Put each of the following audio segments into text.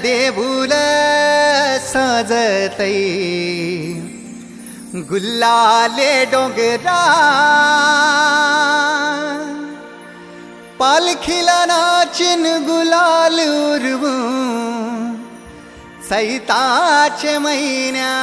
देऊळ साजतई गुल्लाले डोंगरा पालखीला नाचिन गुलाल उरवून सैताचे महिन्या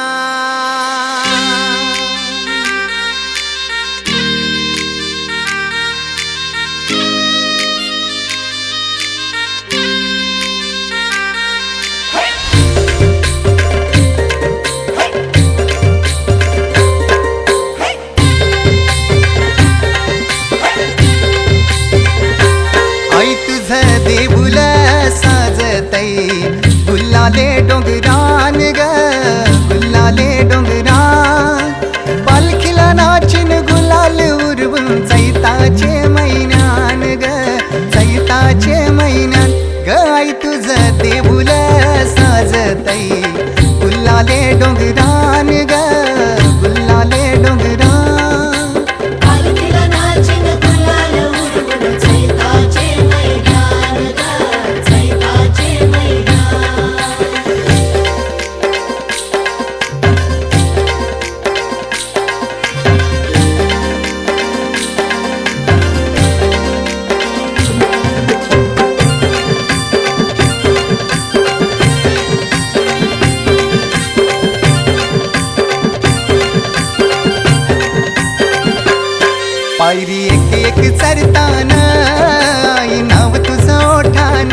आई तुझं देऊळ साजतई गुल्लाले डोंगरान ग गुल्लाले डोंगरान पालखीला नाचिन गुलाल उरवून चैताचे महिन्यान ग चैताचे महिन्यान ग आई तुझं देऊळ साजतई गुल्लाले डोंगरान ग गुल्लाले डोंगरान पायरी एक एक चरताना आई नाव तुझं ओठान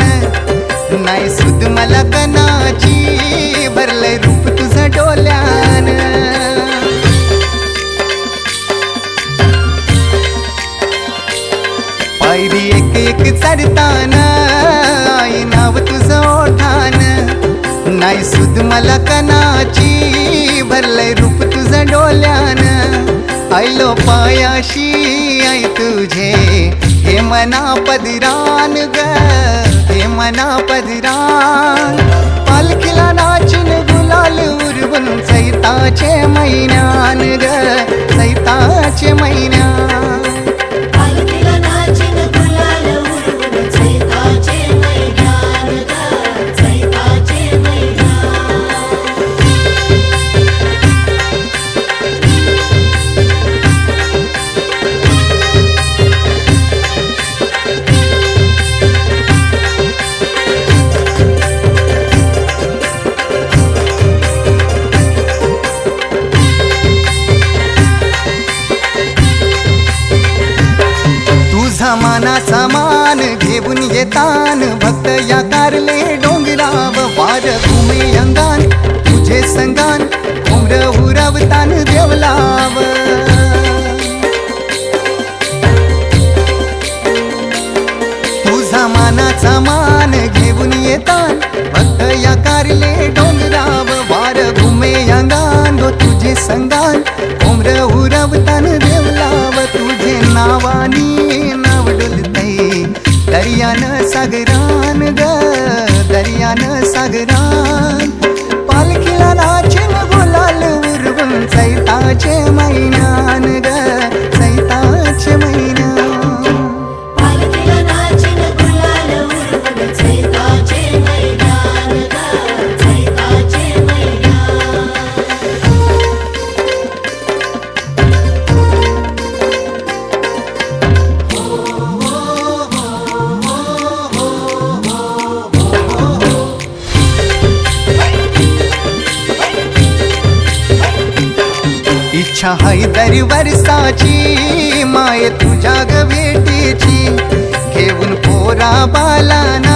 नाही सुद मला कनाची भरलंय रूप तुझं डोल्यान पायरी एक एक चरताना आई नाव तुझं ओठान नाही सुद मला कनाची भरलंय रूप तुझं डोल्यान आयलो पायाशी आई तुझे हे मना पदरान ग हे मना पदरान पालखीला नाचिन गुलाल उरवून चैताचे महिन्यान ग चैताचे महिन्यान मानाचा मान घेऊन येतान भक्त या कारले डोंगराव वार घुमे अंगान तुझे संगान उमर उरवतान देवलाव तुझा मानाचा मान घेऊन येतान भक्त या कारले डोंगराव वार घुमे अंगान तुझे संगान उमर उरवतान देवलाव तुझे नावानी दर्यान सागरान ग दर्यान सागरान पालखीला नाचिन गुलाल उरवून चैताचे महिन्यान ग चैताचे महिन्यान इच्छा हाय दर वर्षाची माय तुझ्या ग भेटीची घेऊन पोरा बालाना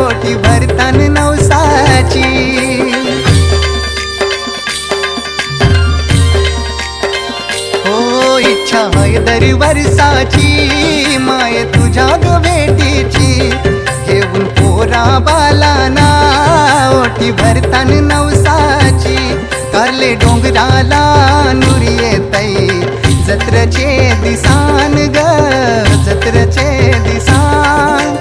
ओठी भरतान नवसाची हो इच्छा हाय दर वर्षाची माय तुझ्या ग भेटीची घेऊन पोरा बालाना ओठी भरतान नवसाची कारले डोंगराला नुरी येतई जत्रचे दिसान ग जत्रचे दिसान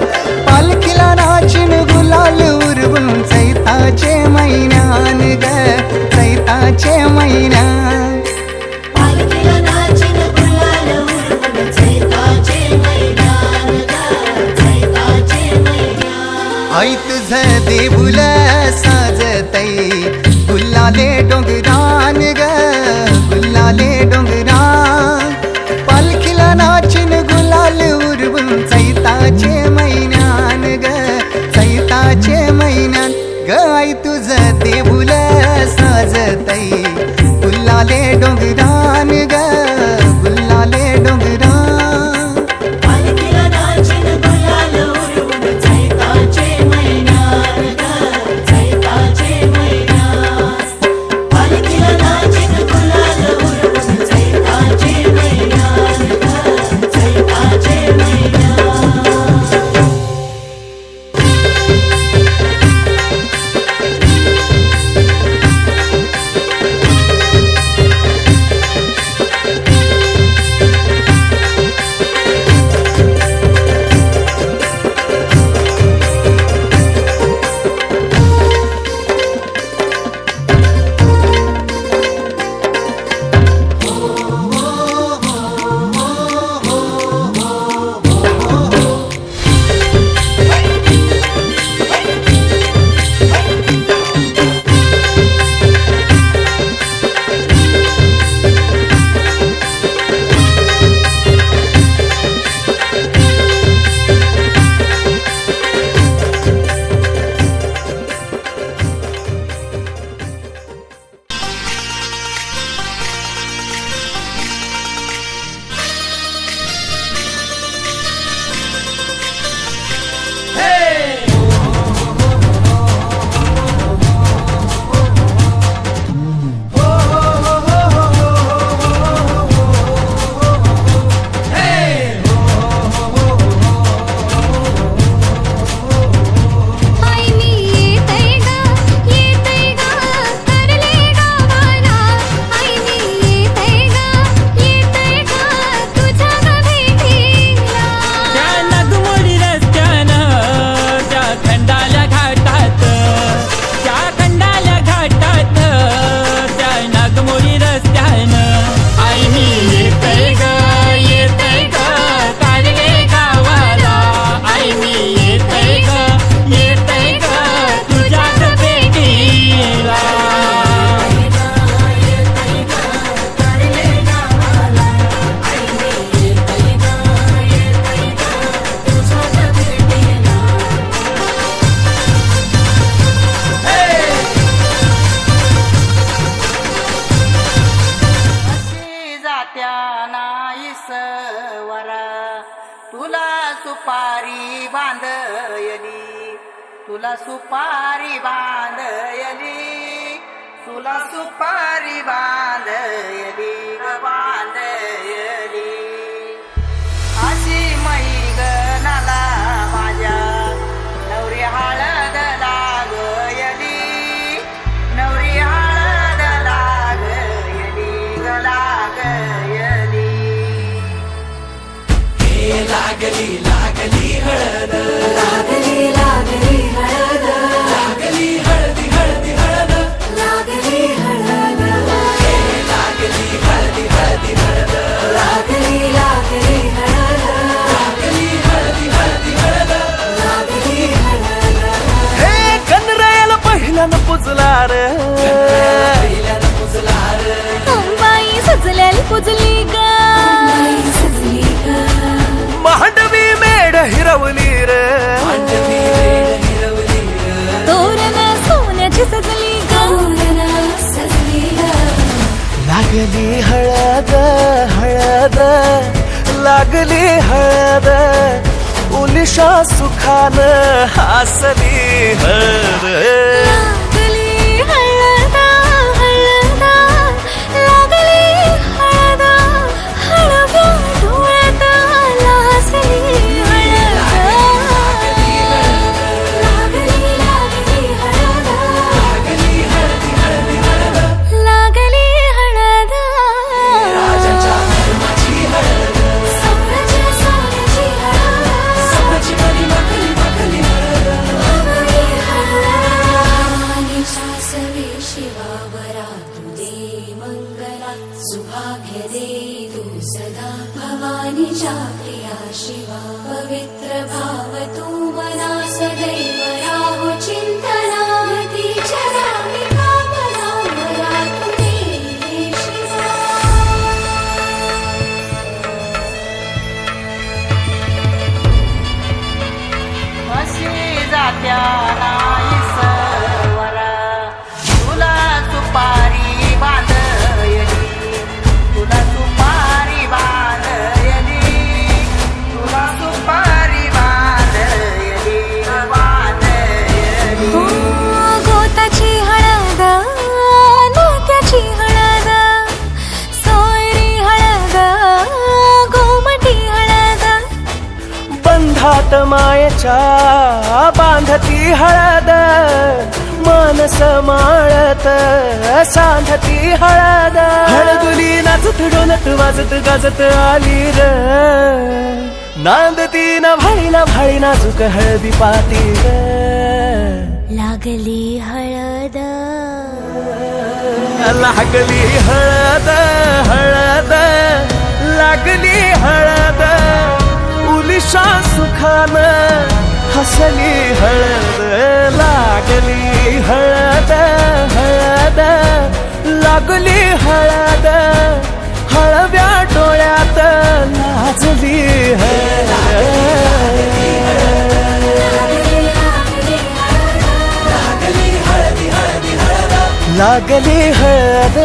पालखीला नाचिन गुलाल उरवून चैताचे महिन्यान ग चैताचे महिन्यान आई तुझं देऊळ गुल्लाले डोंगरान ग गुल्लाले डोंगरान पालखीला नाचिन गुलाल उरवून चैताचे महिन्यान ग चैताचे महिन्यान ग आई तुझं देऊळ साजतई गुल्लाले डोंगरान ग गुल्लाले डोंगरान पालखीला नाचिन गुलाल उडवून चैताचे महिन्यान ग चैताचे महिन्यान पालखीला नाचिन गुलाल उडवून चैताचे महिन्यान ग चैताचे महिन्यान तुला सुपारी बांधयली तुला सुपारी बांधयली तुला सुपारी बांधयली बांधयली अशी मैगनाला माझ्या नवरी हळद लागयली नवरी हळद लागयली लागयली लागली लागली हळद लागली लागली हळद लागली हळदी हळदी हळद लागली हळद लागली हळदी हळदी हळद लागली लागली हळद लागली हळदी हळदी हळद लागली हळद हे कनरायाला पहिल्यानं पुजला रे पहिल्यानं पुजला रे बाई सजल्याला पुजली ग मांडवी मेढ हिरवली रे मांडवी मेढ हिरवली रे तोरण सोन्याची सजली ग सजली लागली हळद हळद लागली हळद उलिशा सुखान हसली हळद लागली हळद हळद लागली हळद हळव्या डोळ्यात लाजली हळद लागली लागली हळद लागली हळदी हळदी हळद लागली हळद राजाच्या धर्माची हळद सोन्याच्या सोन्याची हळद सोन्याची मली मखली मखली हळद लागली हळद शासवे शिवावरा तू दे मंगला सुभाग्य दे तू सदा भवानीच्या प्रिया शिवा पवित्र भाव तू मना सदैव राहो चिंतना तीच्या रामी कामना नाही सवरा तुला सुपारी बांधयली तुला सुपारी बांधयली तुला सुपारी बांधयली बांधयली गोताची हळद नात्याची हळद सोयरी हळद गोमटी हळद बंधात मायेच्या बांधती हळद मानस माळत सांधती हळद हळदुली नाचत डोलत वाजत गाजत आली र नांदती न भाळी नाजूक हळदी पाती ग लागली हळद लागली हळद हळद लागली हळद उलिशा सुखान हसली हळद लागली हळद हळद लागली हळद हळव्या डोळ्यात नाचली हळद लागली हळद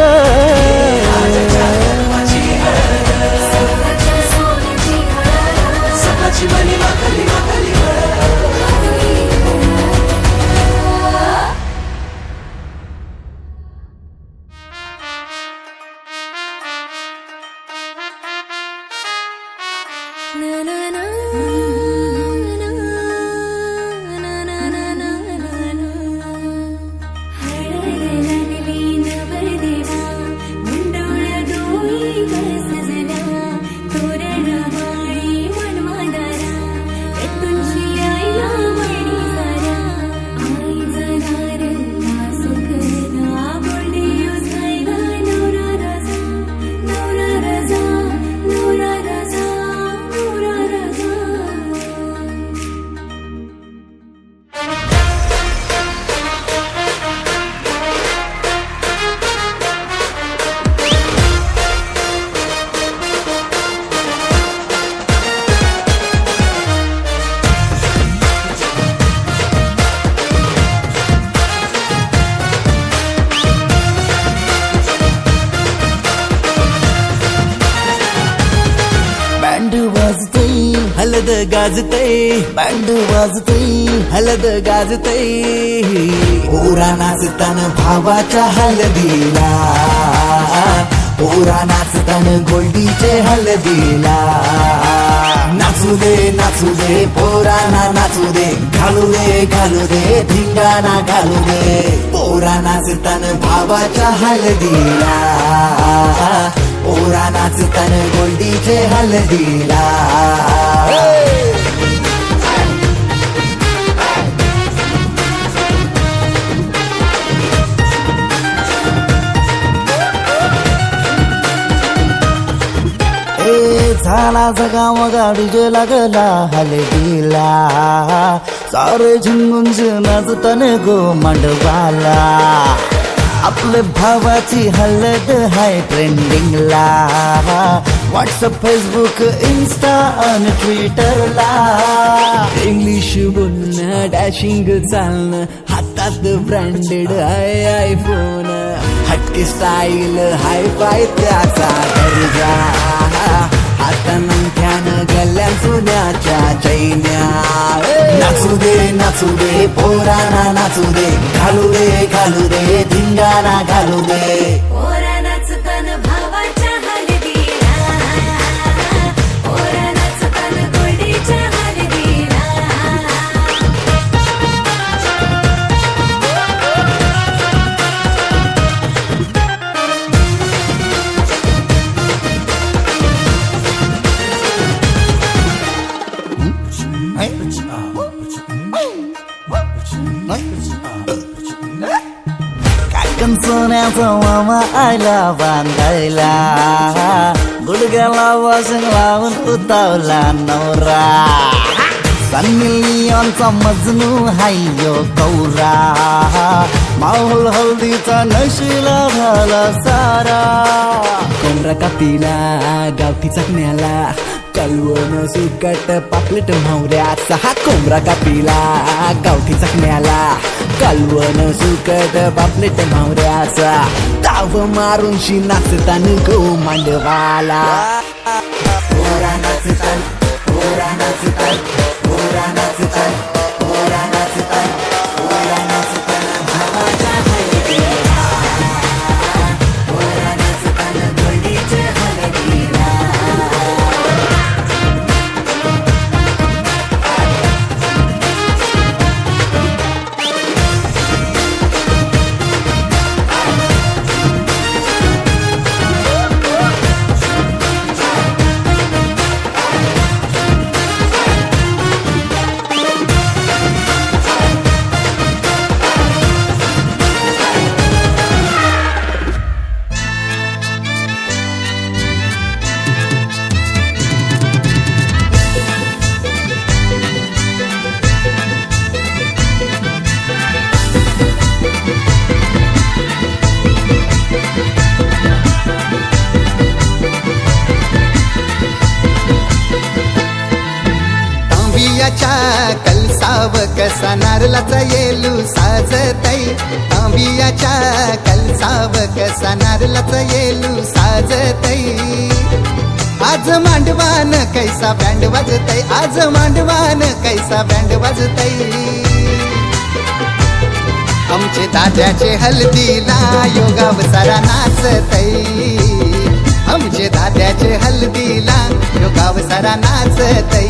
सकाळची मनी माखली माखली ना ना ना हलद गाजतय बँड वाजतय हलद गाजतय पोरा नाचतान भावाच्या हलदीला पोरा नाचतान गोल्डीचे हलदीला नाचू दे पोराना नाचू दे घालू दे धिंगाणा घालू दे पोरा नाचतान भावाच्या हलदीला पोरा नाचतान गोल्डीचे हलदीला झाला जगाव गाडीजे लागला हलदीला सारे झुंगून नाचतान गो मांडवाला आपले भावाची हलद हाय ट्रेंडिंगला व्हॉट्सअप फेसबुक इन्स्टा आणि ट्विटरला इंग्लिश बोलणं डॅशिंग चालणं हातात ब्रँडेड आयफोन हटके स्टाईल हाय फाय त्याचा दर्जा हातानं गल्ल्या सोन्याच्या चैन्या नाचू दे पोराना नाचू दे घालू दे धिंगाणा घालू दे पोरा नाचतान भावाच्या हलदीला पोरा नाचतान गोल्डीच्या हलदीला सोन्याचा मामा आला बांधायला गुडघ्याला वाजून लावून उतावला नवरा सन्नी लिओनचा मजनू हाय यो कौरा माहोल हल्दीचा नशिला झाला सारा. कोंबडा कापीला गावठी चकण्याला कलवण सुकट पापलेट म्हावऱ्याचा. हा कोंबडा कापीला गावठी चकण्याला कलवण सुकट पापलेट म्हावऱ्याचा. ताव मारून शी नाचतान गो मांडवाला. पोरा नाचतान पोरा नाचतान पोरा नाचतान पोरा नाचतान पोरा नाचतान भावाच्या हलगीला. पोरा नाचतान गोडीच्या हलगीला. तांबियाच्या कलसाव कसा नारळाचा येलू साजतई. तांबियाच्या कलसाव कसा नारळाचा येलू साजतई. आज मांडवान कैसा बँड वाजतय. आज मांडवान कैसा बँड वाजतय. आमचे दाद्याचे हल्दीला योगाव सारा नाचतय. आमचे दाद्याचे हल्दीला योगाव सारा नाचतय.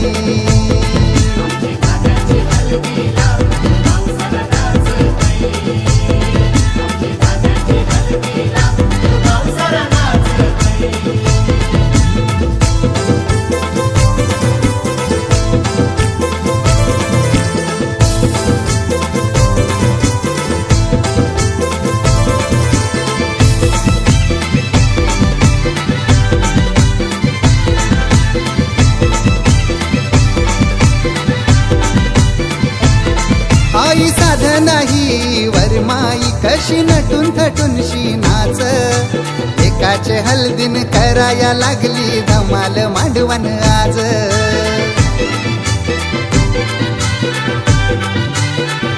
आई साध नाही वरमाई कशी नटून थटून शी नाच. एकाचे हल्दीन कराया लागली धमाल मांडवण आज.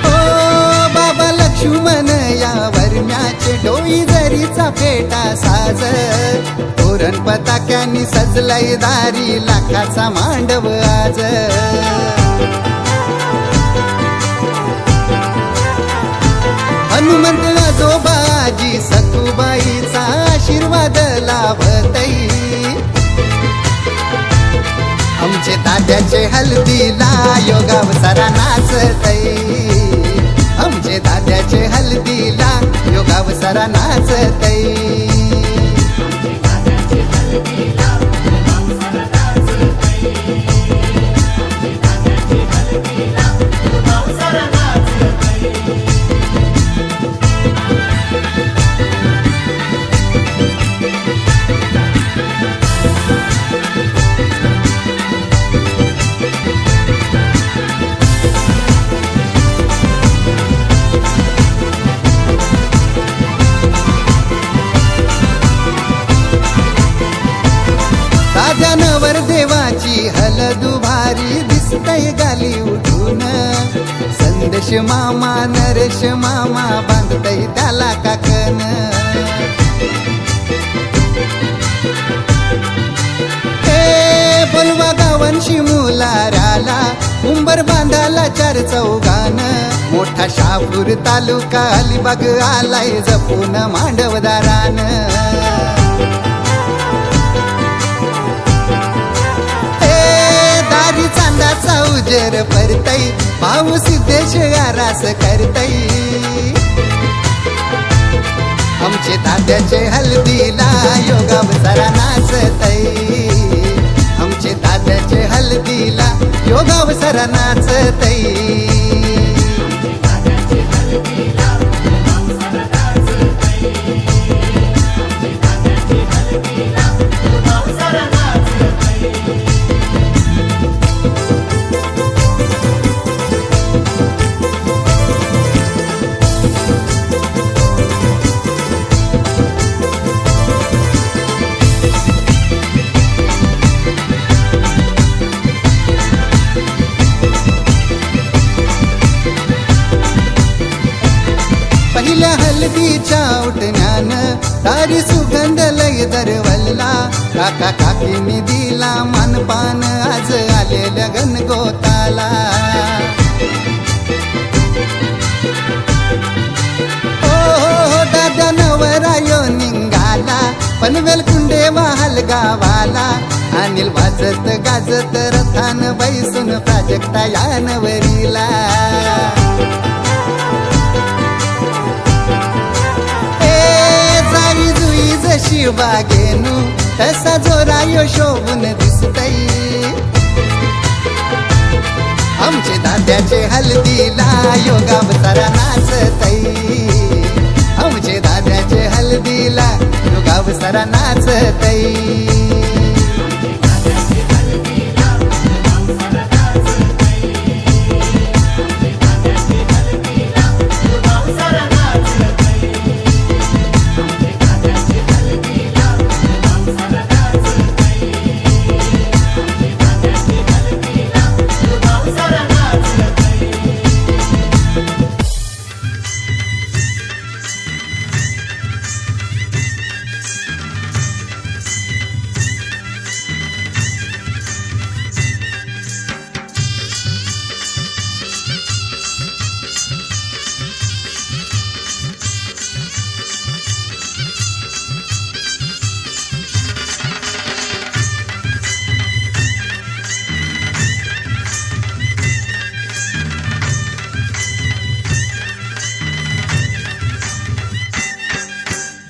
ओ बाबा लक्ष्मण या वरम्याचे डोई जरीचा फेटा साज. तोरण पताक्यांनी सजलय दारी लाखाचा मांडव आज. हनुमंत आजोबाजी सखुबाईचा आशीर्वाद लाभतई. आमचे दाद्याचे हल्दीला योगाव सारा नाचतई. आमचे दाद्याचे हल्दीला योगाव सारा नाचतई. राजानवर देवाची हलदुभारी दिसतय गाली उठून. संदेश मामा नरेश मामा बांधतय त्याला काकन. हे बोलवा गावनशी मुलाराला उंबर बांधाला 4 चौघान. मोठा शापूर तालुका अलिबाग आलाय जपून मांडवदारान. चांदाचा उजेर परतई भाऊ सिद्धेश आरास करतई. आमचे दाद्याचे हल्दीला योगाव सारा नाचतई. आमचे दाद्याचे हल्दीला योगाव सारा नाचतई. भारी सुगंध लय दरवल्ला काका काकीनी दिला मानपान आज आलेल्या गणगोताला हो दादा नवरायो निघाला पनवेल कुंडे महाल गावाला अनिल वाजत गाजत रथान बैसून प्राजक्ता या नवरीला जाई जुई जशी बागेनू तसा जोरायो शोभून दिसतई आमचे दाद्याचे हल्दीला योगाव सारा नाचतई आमचे दाद्याचे हल्दीला योगाव सारा नाचतई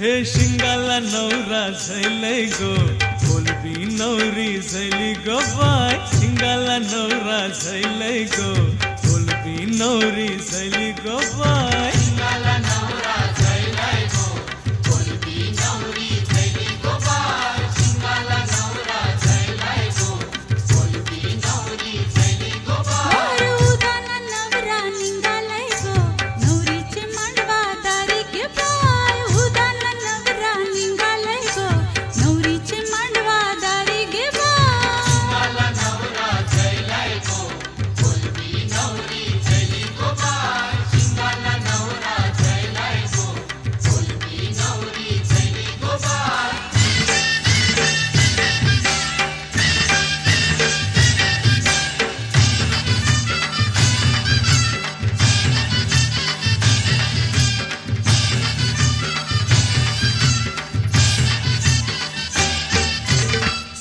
हे शिंगाला नवरा झैलय गो बोलबी नवरी झैली गो बाय शिंगाला नवरा झैलय गो बोलबी नवरी झैली गो बाय शिंगाला नवरा झैलय गो बोलबी नवरी झैली गो बाय शिंगाला नवरा झैलय गो बोलबी नवरी झैली गो बाय उदाना नवरा निघालाय गो नवरीचे मांडवा दारी गे बाय उदाना नवरा निघालाय गो नवरीचे मांडवा दारी गे बाय शिंगाला नवरा झैलय गो बोलबी नवरी झैली गो बाय शिंगाला नवरा झैलय गो बोलबी नवरी झैली गो बाय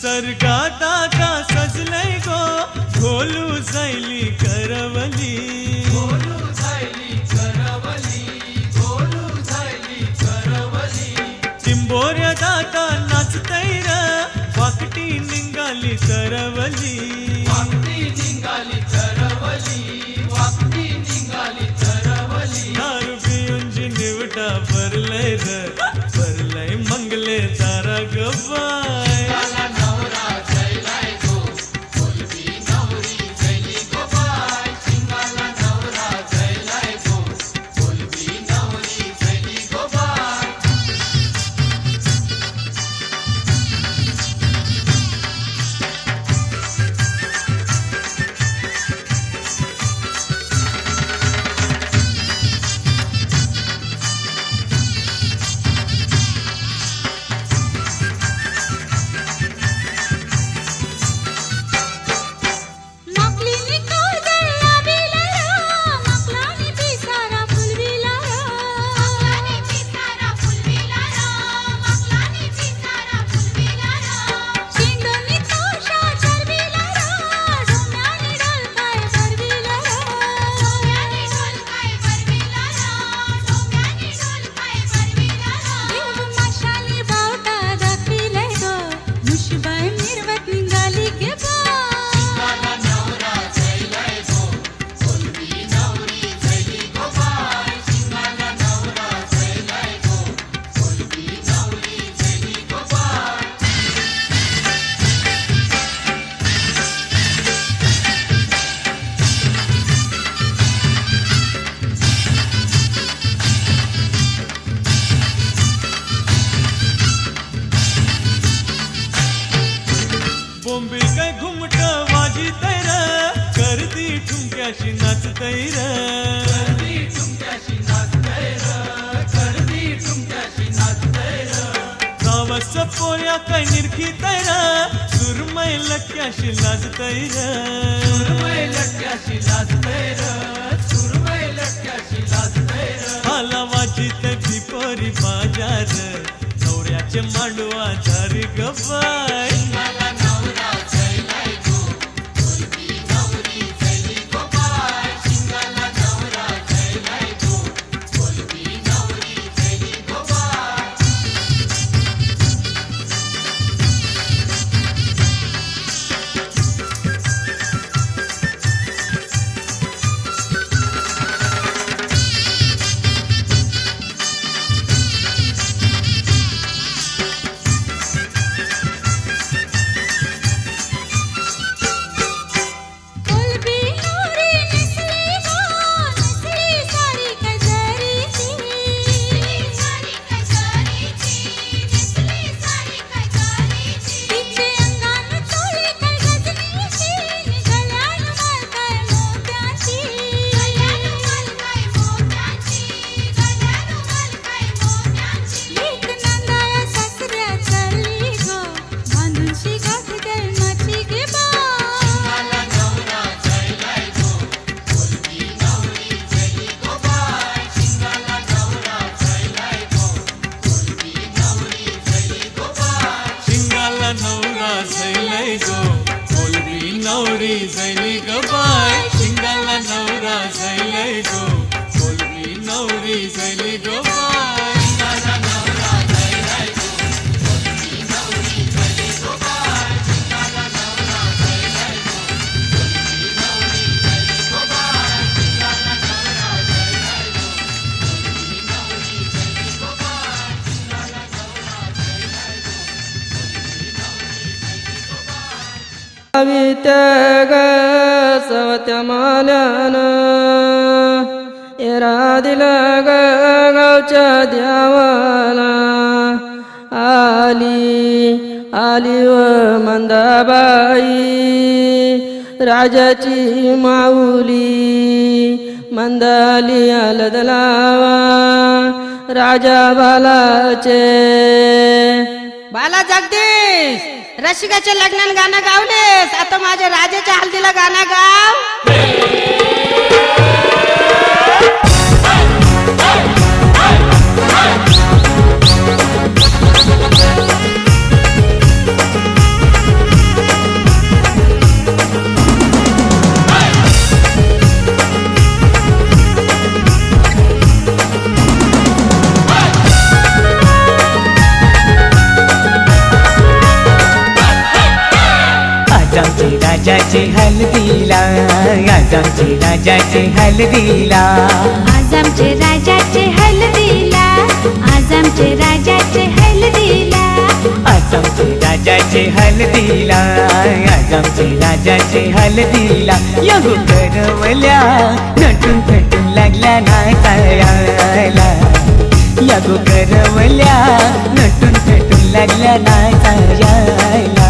सरगात आता सजलय गो ढोलू झैली करवली ढोलू झैली करवली ढोलू झैली करवली चिंबोऱ्यात आता नाचतय र वाकटी निघाली तरवली वाकटी निघाली तरवली वाकटी निघाली तरवली दारू पिऊनची निवटा भरलय र भरलय मंगले तारा गबाय माकलीनी काजळला बिलरा माकलानी पिसारा फुलविला माकलानी पिसारा फुलविला माकलानी पिसारा फुलविला शिंगोनी तोषा चरविला डोम्यानी ढोलकाय भरविला डोम्यानी ढोलकाय भरविला डोम्यानी ढोलकाय भरविला देव माशाली बावटा दाखविले गो मुशबाई मिरवत निघाली गे बोंबील काय घुमट वाजी तैर करती ठुमक्याशी नाच तैर करती ठुमक्याशी नाच तैर करती ठुमक्याशी नाच तैर हवस पोऱ्या काय निरखी तैरा सुरमय लक्याशी लाज तैरा सुरमय लक्याशी लाज तैरा सुरमय लक्याशी लाज तैरा आला वाजित भिपोरी बाजार नवऱ्याचे मांडवा झारी गबाय नवरी झैली गबाय शिंगाला नवरा झैलय गो बोलवी नवरी झैली गबाय शिंगाला नवरा झैलय गो बोलवी नवरी झैली गबाय शिंगाला नवरा झैलय गो बोलवी नवरी झैली गबाय शिंगाला नवरा झैलय गो बोलवी नवरी झैली गबाय शिंगाला नवरा झैलय गो बोलवी नवरी झैली गबाय सवत्या माल्यानं एरा दिला गावच्या देवाला आली व मंदाबाई राजाची माऊली मंदाली आलद लावा राजा बालाचे बाला जगदीश रसिकाच्या लग्नात गाणं गावलेस आता माझ्या राजाच्या हल्दीला गाणं गाव राजाचे हल्दीला आज आमचे राजाचे हल्दीला आज आमचे राजाचे हल्दीला आज आमचे राजाचे हल्दीला आज आमचे राजाचे हल्दीला आज आमचे राजाचे हल्दीला यगो करवल्या नटून थटून लागल्या नाचायला यगो करवल्या नटून थटून लागल्या नाचायला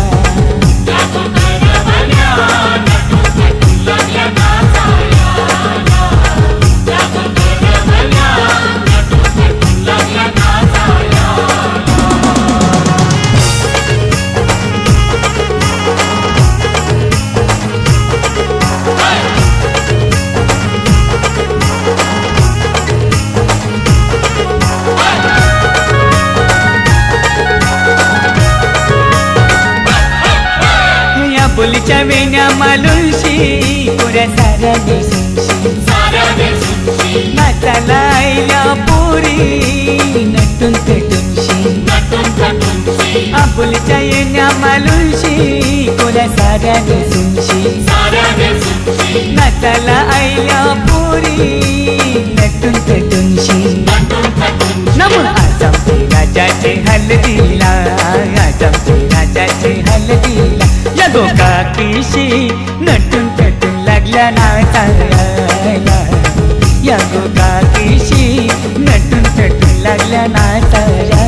बोलीच्या वेण्या मालुशी पुऱ्या साऱ्या देशूशी नाचाला आईल्या पोरी नटून पेटूनशी आपुलीच्या येण्या मालुशी पुऱ्या साऱ्या देशूशी नाचाला आईल्या पोरी नटून पेटूनशी नमो आज आमचे राजाचे हल्दीला आज आमचे राजाचे हल्दीला यगो काकीशी नटून पेटून लागल्या नाचायला यगो काकीशी नटून पेटून लागल्या नाचायला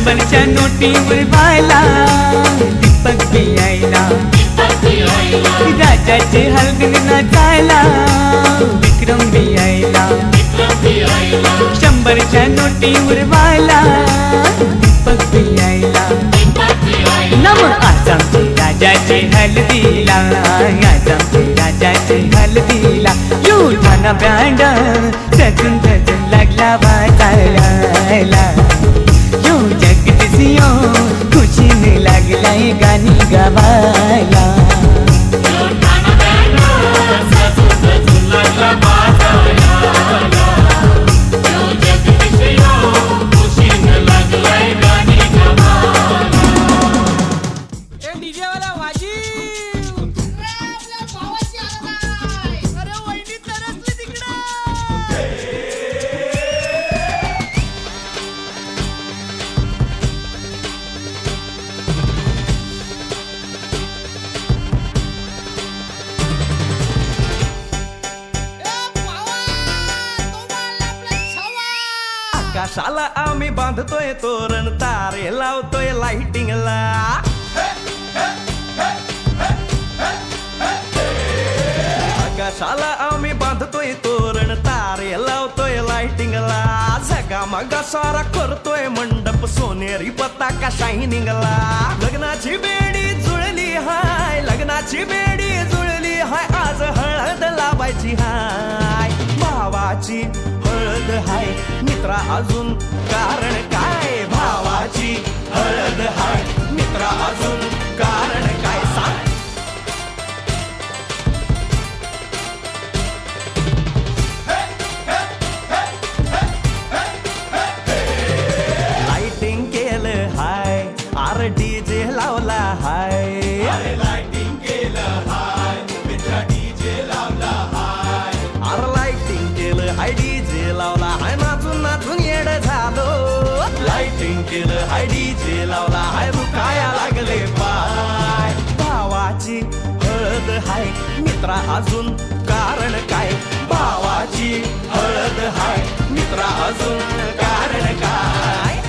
शंभरच्या नोटीवर व्हायला दीपक बियायला राजाचे हलगीत नाचायला विक्रम बियायला शंभरच्या नोटीवर व्हायला दीपक बियायला नम आज आमचे राजाचे हलदीला आज आमचे राजाचे हलदीला युठाना बँड सजून सजून लागला वाजायला यो जगदीशियो खुशीने लागलाय गाणी गावायला आकाशाला आम्ही बांधतोय तोरण तारे लावतोय लाइटिंगला आकाशाला आम्ही बांधतोय तोरण तारे लावतोय लाइटिंगला झगामगा सारा करतोय मंडप सोनेरी पताका शायनिंगला लग्नाची बेडी जुळली हाय लग्नाची बेडी जुळली हाय आज हळद लावायची हाय भावाची हळद हाय मित्रा अजून कारण काय भावाची हळद हाय मित्रा अजून कारण काय सांग लाइटिंग केलं हाय आर डीजे लावला हाय लाइटिंग केलं हाय मित्रा डीजे लावला हाय आर लाइटिंग केलं हाय डीजे लावला हाय नाचून नाचून येड झालो लाइटिंग केलं हाय डीजे लावला हाय दुखाया लागले पाय भावाची हळद हाय मित्रा अजून कारण काय भावाची हळद हाय मित्रा अजून कारण काय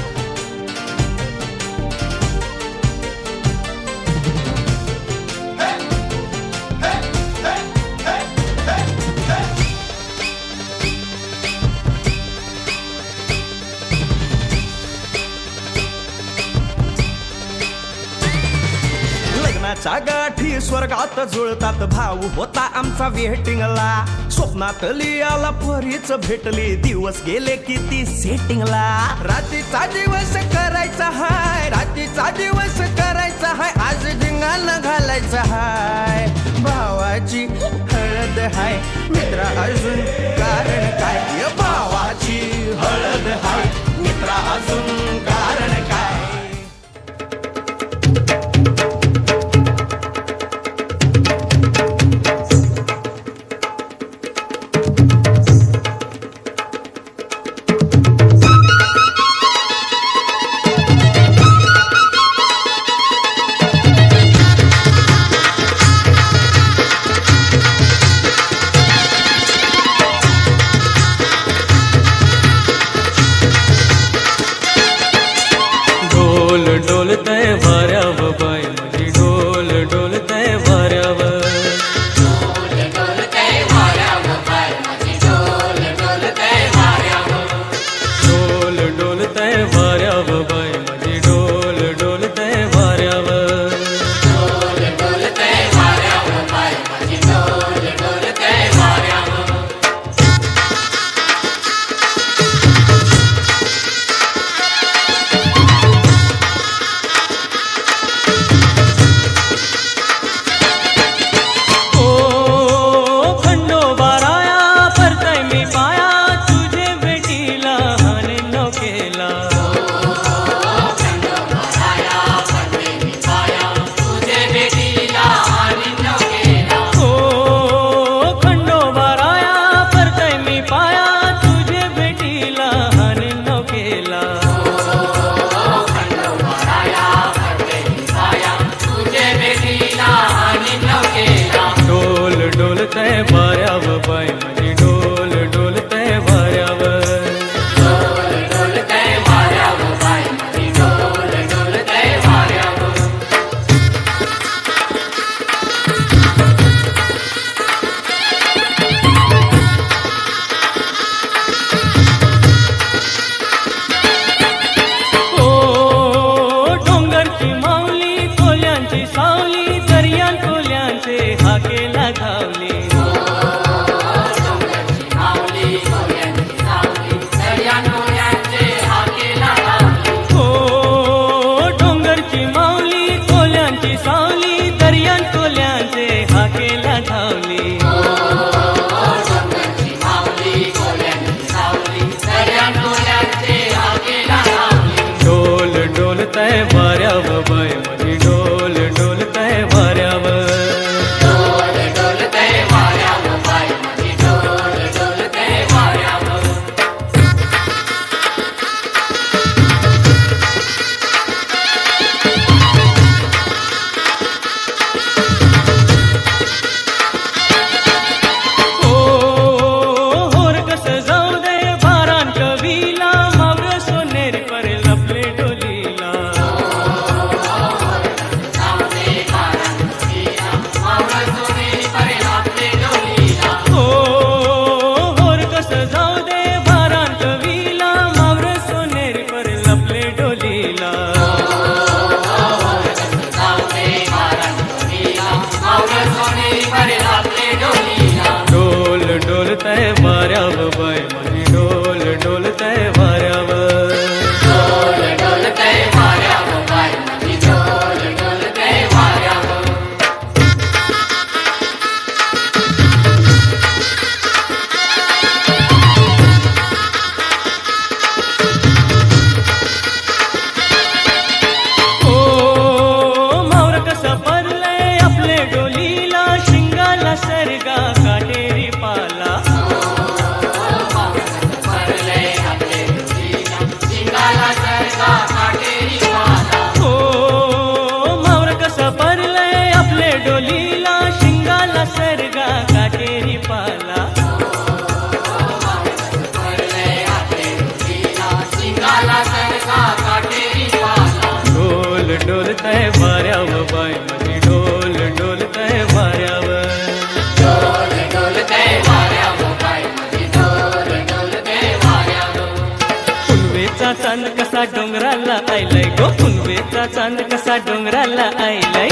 लग्नाच्या गाठी स्वर्गात जुळतात भाऊ होता आमचा वेटिंगला स्वप्नात लियाला परीच भेटली दिवस गेले किती सेटिंगला रात्रीचा दिवस करायचा हाय रात्रीचा दिवस करायचा हाय आज धिंगाणा घालायचा हाय भावाची हळद हाय मित्रा अजून कारण काय भावाची हळद हाय मित्रा अजून कारण काय वाऱ्याव बाय माझी डोल डोलतय वाऱ्याव डोलतय वाऱ्याव बाय माझी डोल डोलतय वाऱ्याव ओ मावर कसा परलय आपले डोलीला शिंगाला सरगा काटेरी पाला ओ मावर कसा परलय आपले डोलीला शिंगाला सरगा काटेरी पाला डोल डोलतय वाऱ्याव बाय माझी डोल डोलतय वाऱ्याव पुनवेचा चांद कसा डोंगराला आयलाय गो पुनवेचा चांद कसा डोंगराला आयलाय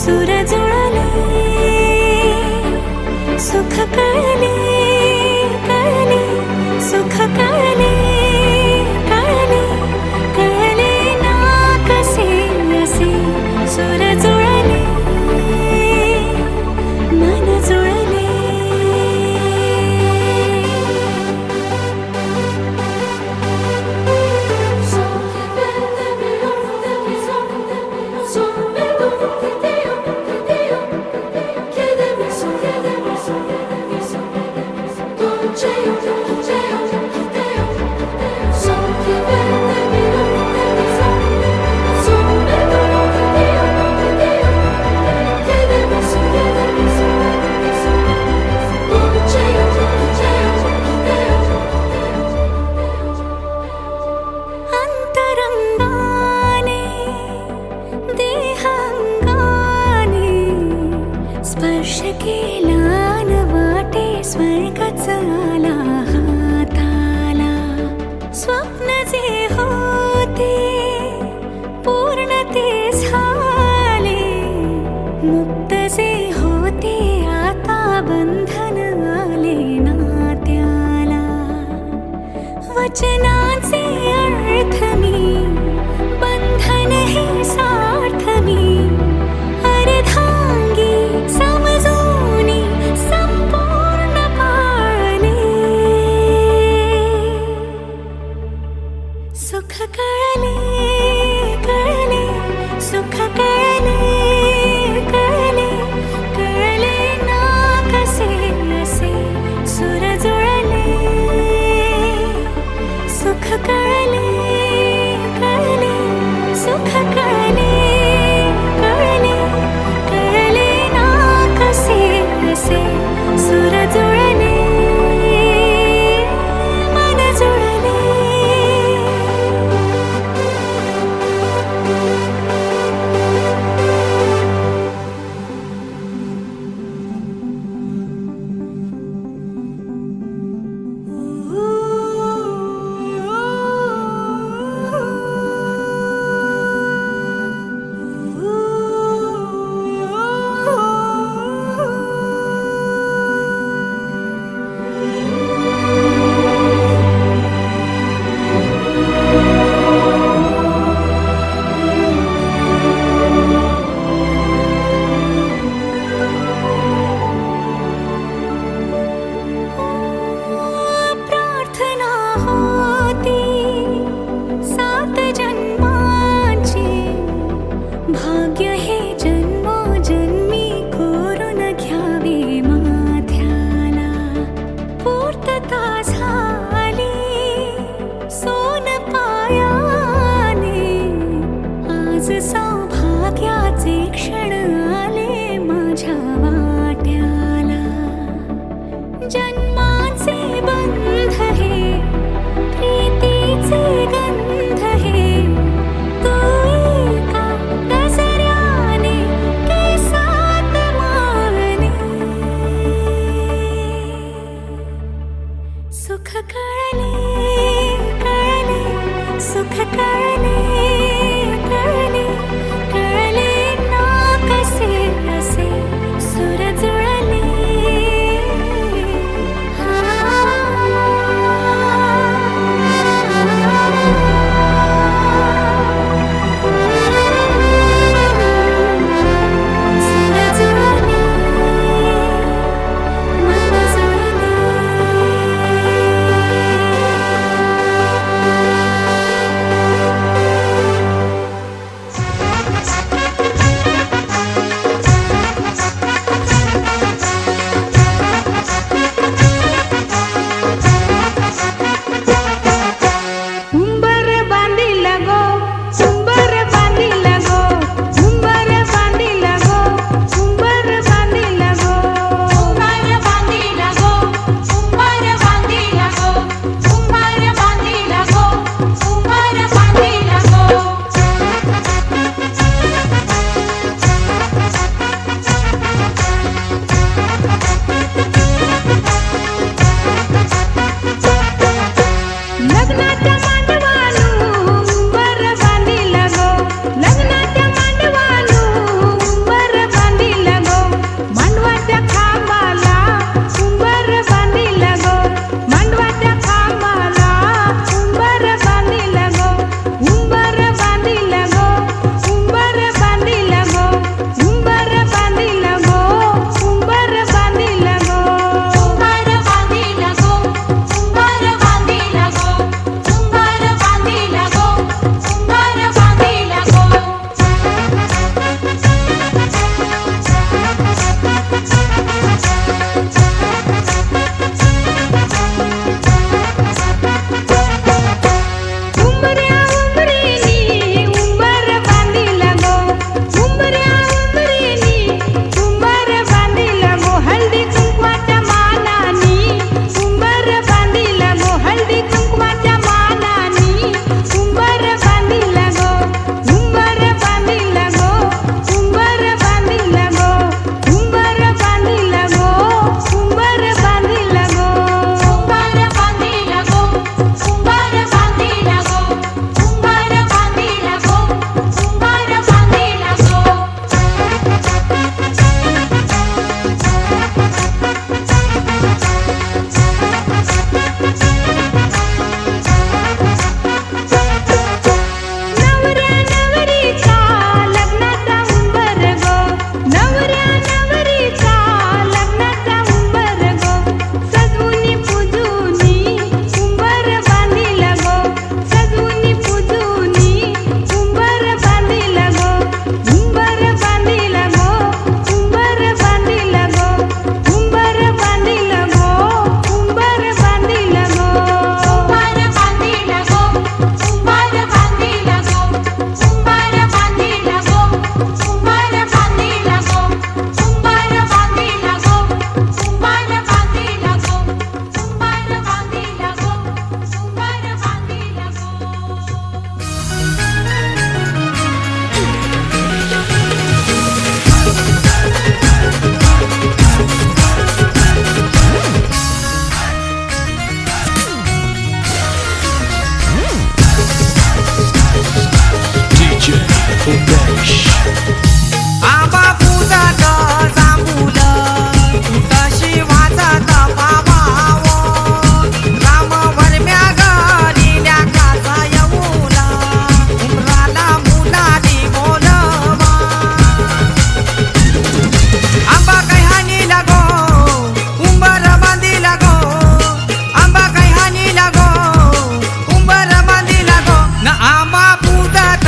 सूर जुळले सुख कळले कळले सुख कळले कळले कळले ना कसे असे सूर जुळले मन जुळले अंतरंगाने देहांगाने स्पर्श केला न वाटे स्वर्गच आला हाताला स्वप्न जे होते पूर्ण ते झाले मुक्त जे होते आता बंधन आले नात्याला वचनाचे अर्थ मी बंधन हे सार्थ मी अर्धांगी समजूनी संपूर्ण पाळले सुख कळले कळले सुख कळले कळले कळले ना कसे असे सूर जुळले सुख कळले कळले सुख कळले कळले कळले ना कसे असे सूर जुळले मन जुळले प्रार्थना होती 7 जन्मांची भाग्य हे जन्मोजन्मी कोरून घ्यावे माथ्याला पूर्तता झाली सोन पायाने आज सौभाग्याचे क्षण आले माझ्या वाट्याला जन्माचे बंध हे प्रीतीचे गंध हे तू एका नजऱ्याने केसात मारणे सुख कळले कळले सुख कळले कळले कळले ना कसे आंबा पूजात जांभूल तशी वाजत पावावो राम वरम्या गलील्या काचा येऊन उमराला मुलानी बोलवा आंबा काही हानी लागो उंबर बांधी लागो आंबा काही हानी लागो उंबर बांधी लागो न आंबा पूजात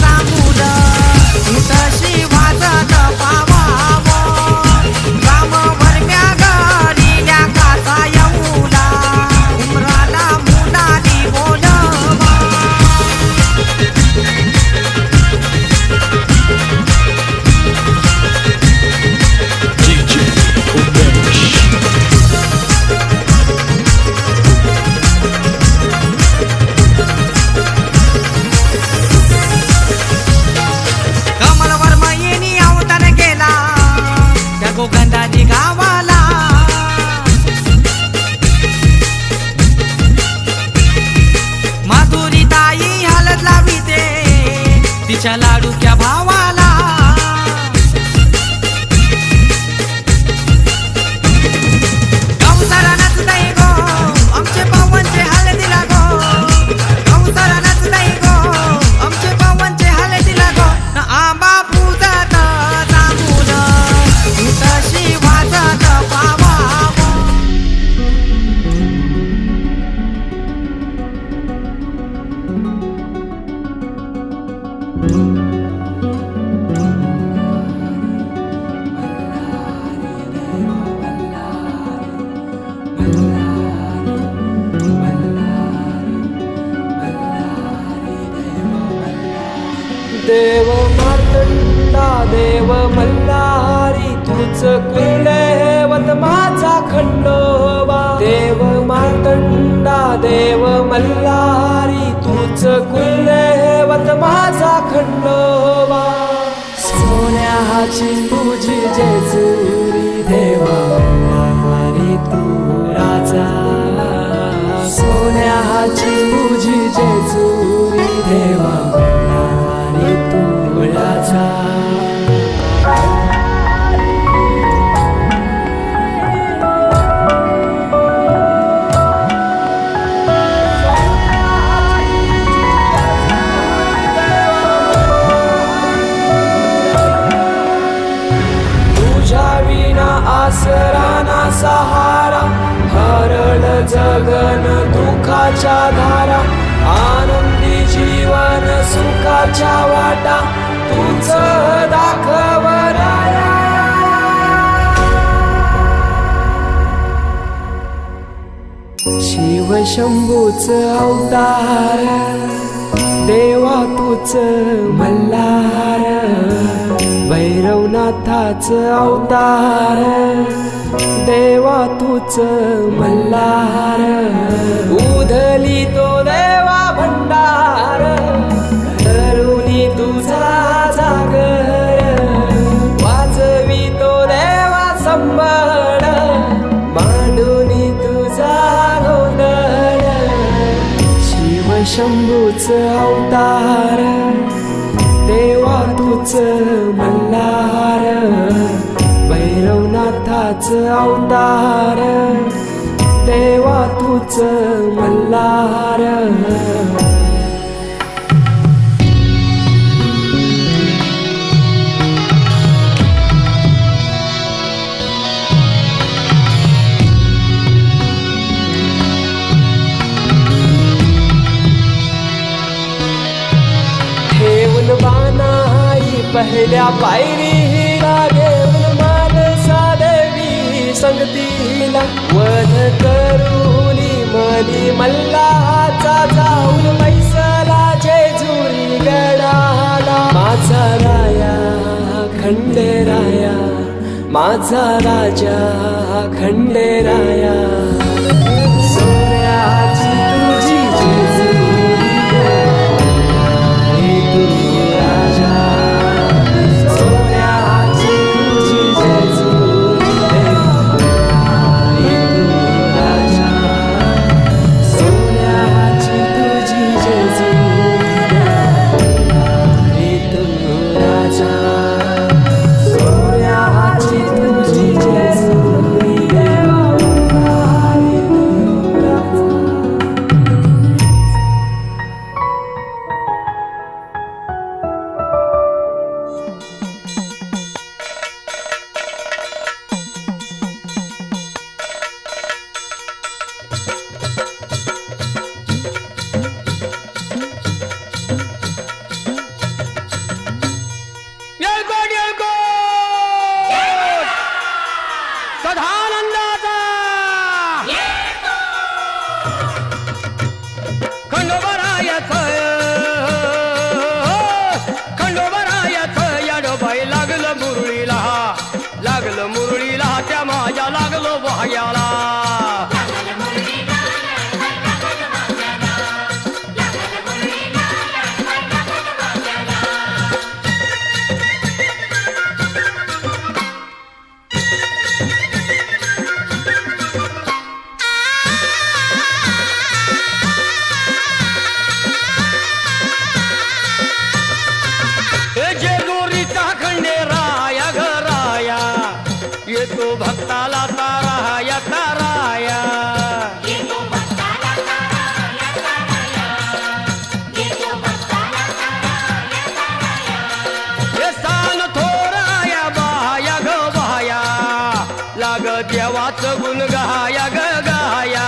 जांभूल तशी वाजत पावावो राम वरम्या गलील्या काचा येऊला उमराला मुलानी बोलवा कमलवर मयेनी अवतार केला त्या गोगंधाजी गावाला माधुरी ताई हलत लाविते तिच्या लाडूक्या भावाला गावसारा नाचताय गो आमचे पावनचे हलदीला गो गावसारा नाचताय गो आमचे पावनचे हलदीला गो न आंबा पूजात जांभूल तशी वाजत पावावो देव मार्तंडा देव मल्हारी तूच कुलदैवत माझा खंडोबा देव मार्तंडा देव मल्हारी तूच कुलदैवत माझा खंडोबा सोन्याची तुझी जेजुरी देवा मल्हारी तू राजा सोन्याची तुझी जेजुरी देवा मल्हारी तू राजा तुझ्या विना आसरा ना सहारा हरळ जगन दुःखाच्या धारा आनंदी जीवन सुखाच्या वाटा तूच दाखव राया शिव शंभूच अवतार देवा तूच मल्हार भैरवनाथाच अवतार देवा तूच मल्हार उधली तो देवा भंडार धरुणी तुझा जागर वाजवी तो देवा संबळ मांडुनी तुझा गोंधळ शिव शंभूच अवतार देवा तूच मल्हार भैरवनाथाच अवतार देवा तूच मल्हार ठेवून बानाई पहिल्या पायरीला घेऊन मानसा देवी संगतीला वध करूनी मनी मल्लाचा जाऊन मैसला जेजुरी गडाला माझा राया खंडेराया माझा राजा खंडेराया सोन्याची तुझी जेजुरी गडाली तू राजा सोन्याची तुझी जेजुरी गडाली तू राजा सोन्याची तुझी जेजुरी गडाली तू राजा वहाया लागलो वहायाला. जेजुरीचा खंडेराया घराया येतो भक्ताला ताराया ताराया. हे सान थोराया बाया ग बाया लाग देवाचं गुण गाया ग गाया.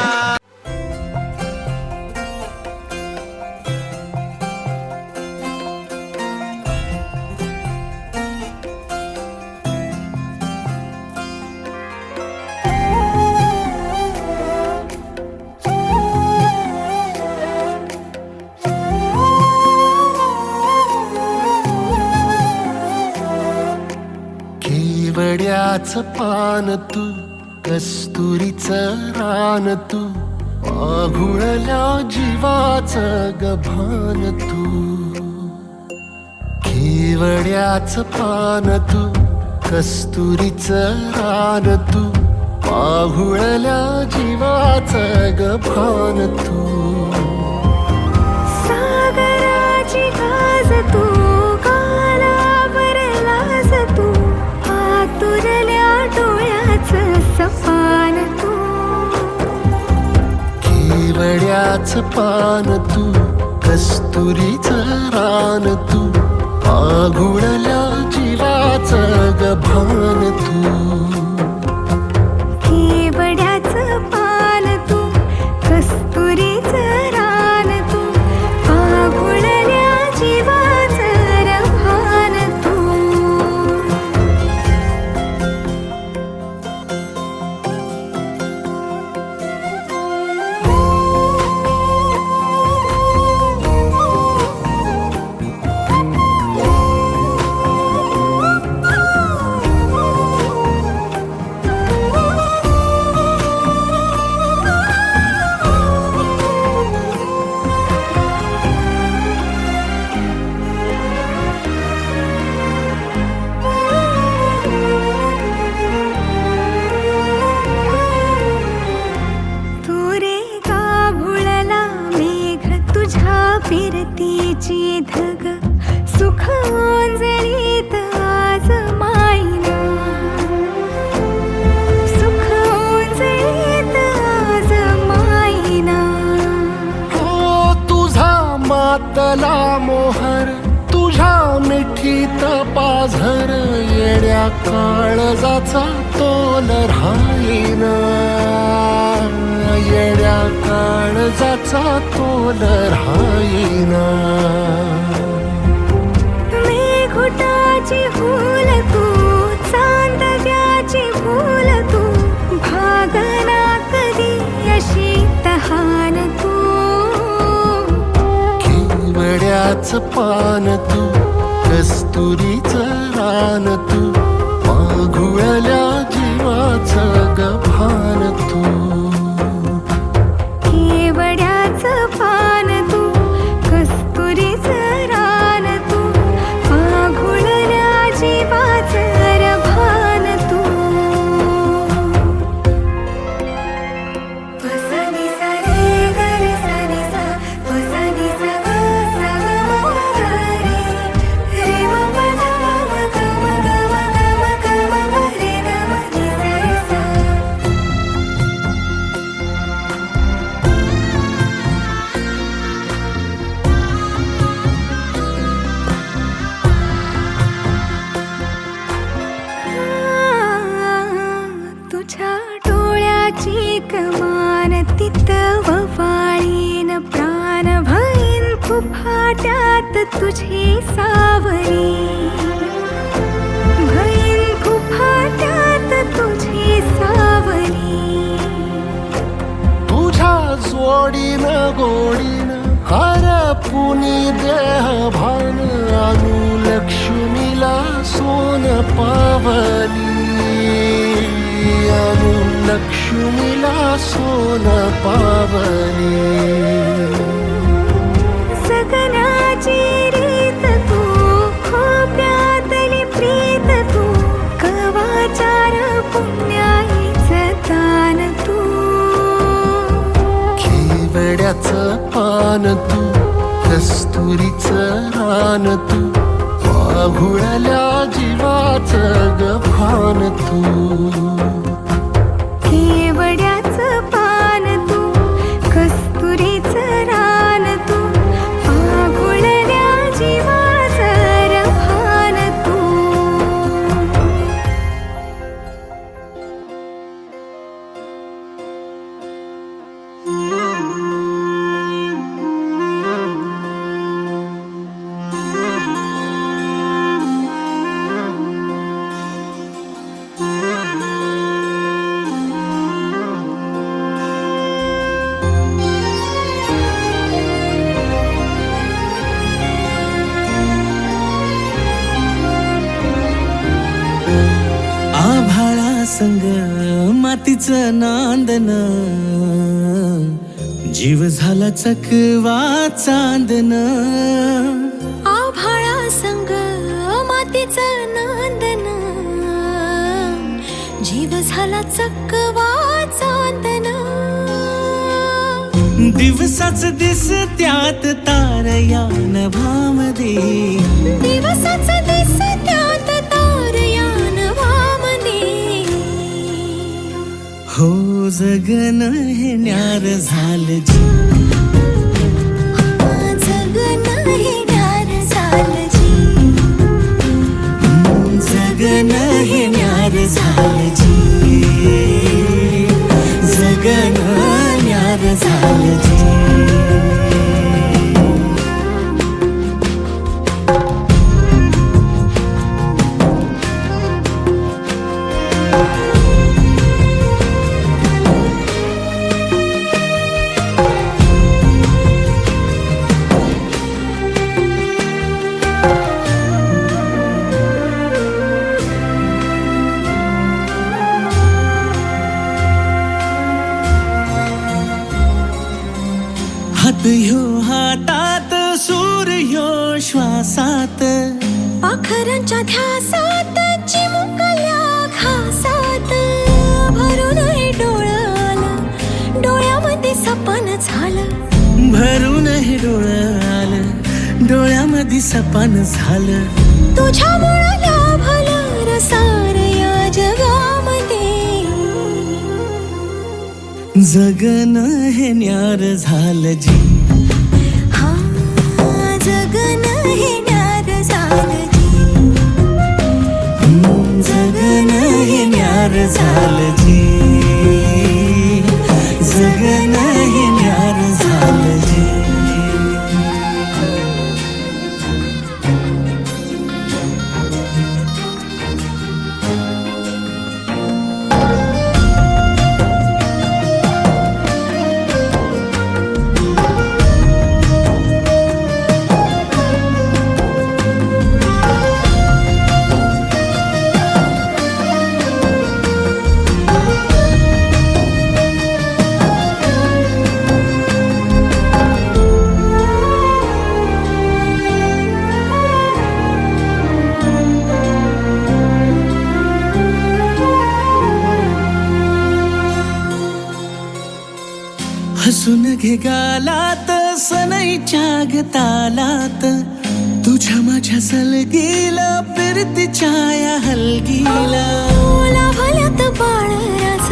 केवड्याचं पान तू कस्तुरीचं रान तू आघुळल्या जीवाचं गभान तू. केवड्याचं पान तू कस्तुरीचं रान तू आघुळल्या जीवाचं गभान तू. सागराची गाज तू कालावर लाज तू आतुरल्या डोळ्याचं सपान तू. केवड्याचं पान तू कस्तुरीचं रान तू आघुळल्या जीवाचं गभान तू. केवड्याचं पान तू कस्तुरीचं रान तू आघुळल्या जीवाचं रभान तू. फिरतीची धग सुख ओंजळीत आज मायना. सुख ओंजळीत आज मायना. हो तुझा मातला मोहर तुझ्या मिठीत पाझर येड्या काळजाचा तोल राहीना. येड्या काळजाचा तोल राहीना. मेघुटाची फूल तू चांदव्याची फूल तू भागना कधी अशी तहान तू. केवड्याचं पान तू कस्तुरीचं रान तू आघुळल्या जीवाचं गभान तू. केवड्याचं पान तू कस्तुरीचं रान तू आघुळल्या जीवाचं रभान तू. पसनी सा रे ग रे सा रे सा पसनी सा ग सा ग म ग रे रे म प ध म ग म ग म ग म ग म रे ग म नि सा रे सा. तुझ्या डोळ्याची कमान तिथं ववाळीन प्राण भईन फुफाट्यात तुझी सावरी. भईन फुफाट्यात तुझी सावरी. तुझ्या जोडीनं गोडीनं हरपुनी देह भान अनुलक्ष्मीला सोन पावली. लक्ष्मीला सोन पावली सगनाची रीत तू खोप्यातली प्रीत तू कवाचार पुण्याईचं दान तू केवड्याचं पान तू कस्तुरीचं रान तू आघुळल्या जीवाचं गभान तू केवड्याचं पान तू कस्तुरीचं रान तू आगुळल्या जीवाचं रभान तू आभाळा संग मातीचं नांदन जीव झाला चकवा चांदन आभाळा संग मातीचं नांदन जीव झाला चकवा चांदन दिवसाच दिस त्यात तारया नभामध्ये दिवसाच दिस त्यात तारया नभामने हो जगन हे न्यार झालं जी जगन हे न्यार झालं जी जगन हे न्यार झालं जी जगन न्यार झालं जी हात ह्यो हातात सूर्य श्वासात पाखरांच्या ध्यासात चिमुकल्या घासात भरून हे डोळं आलं डोळ्यामध्ये सपन झालं भरून हे डोळं आलं डोळ्यामध्ये सपन झालं तुझ्यामुळं लाभलं रसार या जगामध्ये जगन हे न्यार झालं जी हा जगन हे न्यार झालं जी जगन हे न्यार झालं जी जगन हे न्यार झालं जी हसून घे गालात सनईच्या गतालात तुझ्या माझ्या सलगीला फिरतीच्या या हलगीला लाभल्यात बाळराज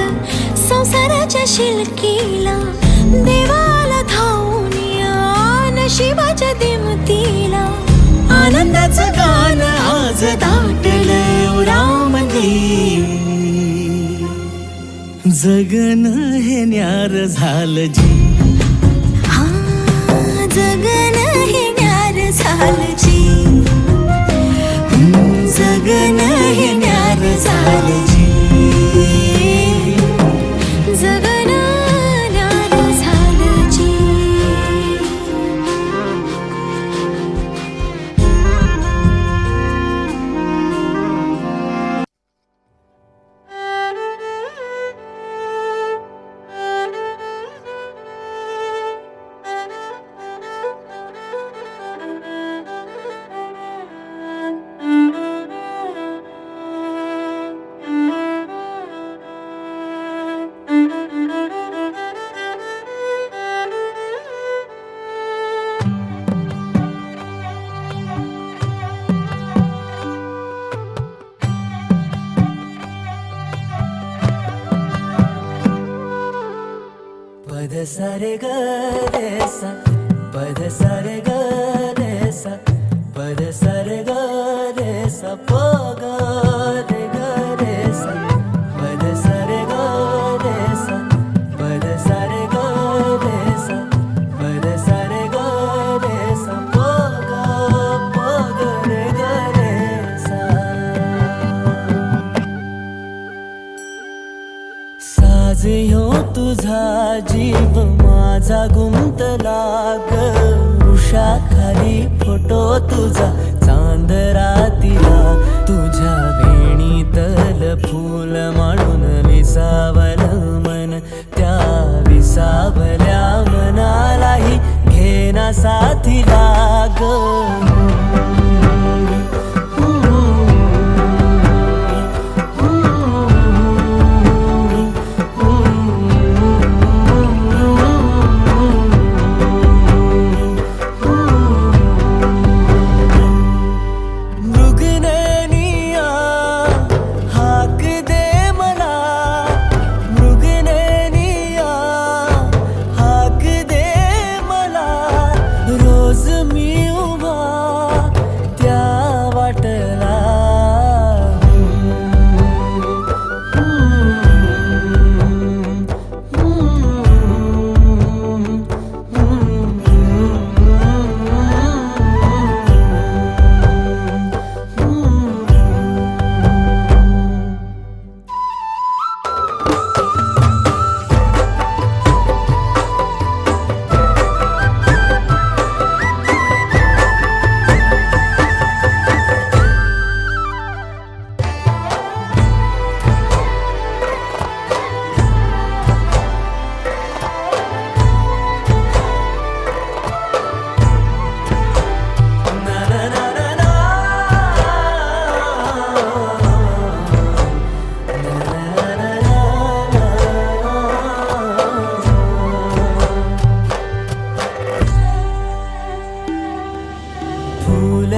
संसाराच्या शिलकीला देवाला धावून या नशिबाच्या दिमतीला आनंदाचं गाण आज दाटलं उरामध्ये जगन हे न्यार झालं जी हा जगन हे न्यार झालं जी जगन हे न्यार झालं जी जगन न्यार झालं जी सा रे ग रे सा पद सा रे ग रे सा पद सा रे ग रे सा प ग रे ग रे सा पद सा रे ग रे सा पद सा रे ग रे सा पद सा रे ग रे सा प ग रे ग रे सा साज ह्यो तुझा जीव माझा गुंतला ग वृक्षाखाली फोटो तुझा चांद रातीला तुझ्या वेणीतल फूल माळून विसावल मन त्या विसावल्या मनालाही घेना साथीला ग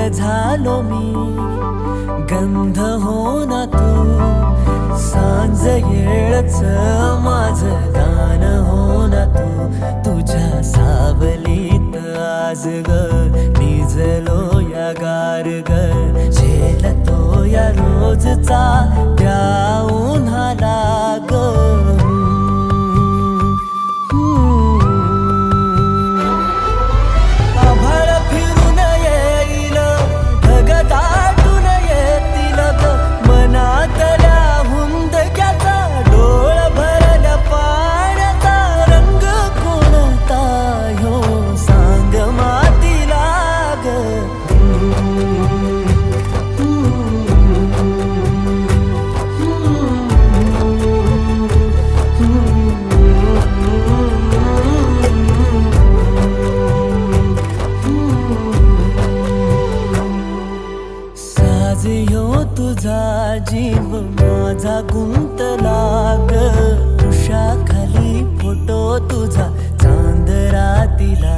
झालो मी गंध हो ना तू सांज येळच माझं गान हो ना तू तुझ्या सावलीत आज ग निजलो या गार ग झेलतो या रोजचा त्या उन्हाला ग तुझा जीव माझा गुंतला ग वृक्षाखाली फोटो तुझा चांद रातीला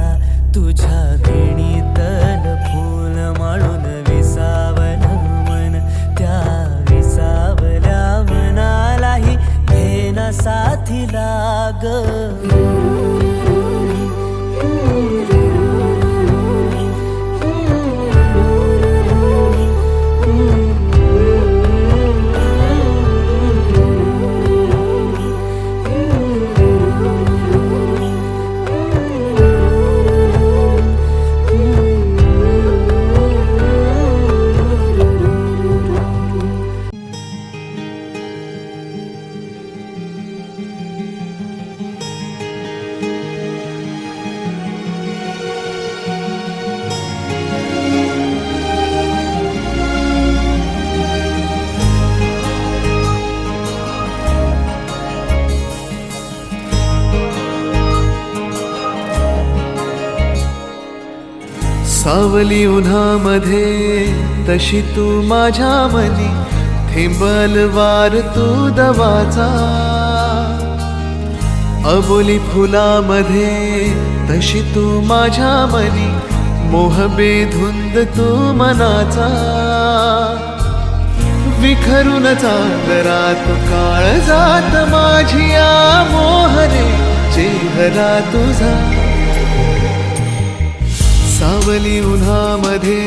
तुझ्या वेणीतल फूल माळून विसावल मन त्या विसावल्या मनालाही घेना साथीला ग सावली उन्हामध्ये तशी तू माझ्या मनी थेंबल वार तू दवाचा अबोली फुलामध्ये तशी तू माझ्या मनी मोह बेधुंद तू मनाचा विखरून चांदरात काळ जात माझी मोहरे चेहरा तुझा. सावली उन्हामध्ये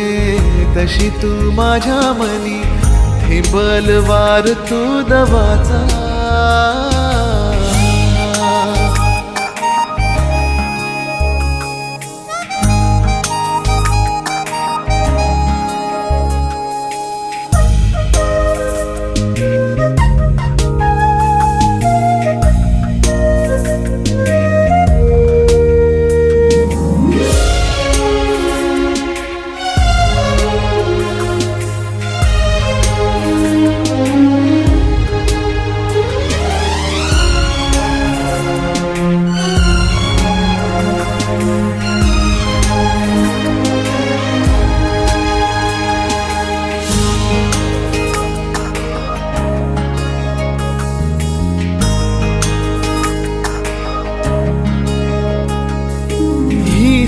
तशी तू माझ्या मनी, बलवार तू दवाचा.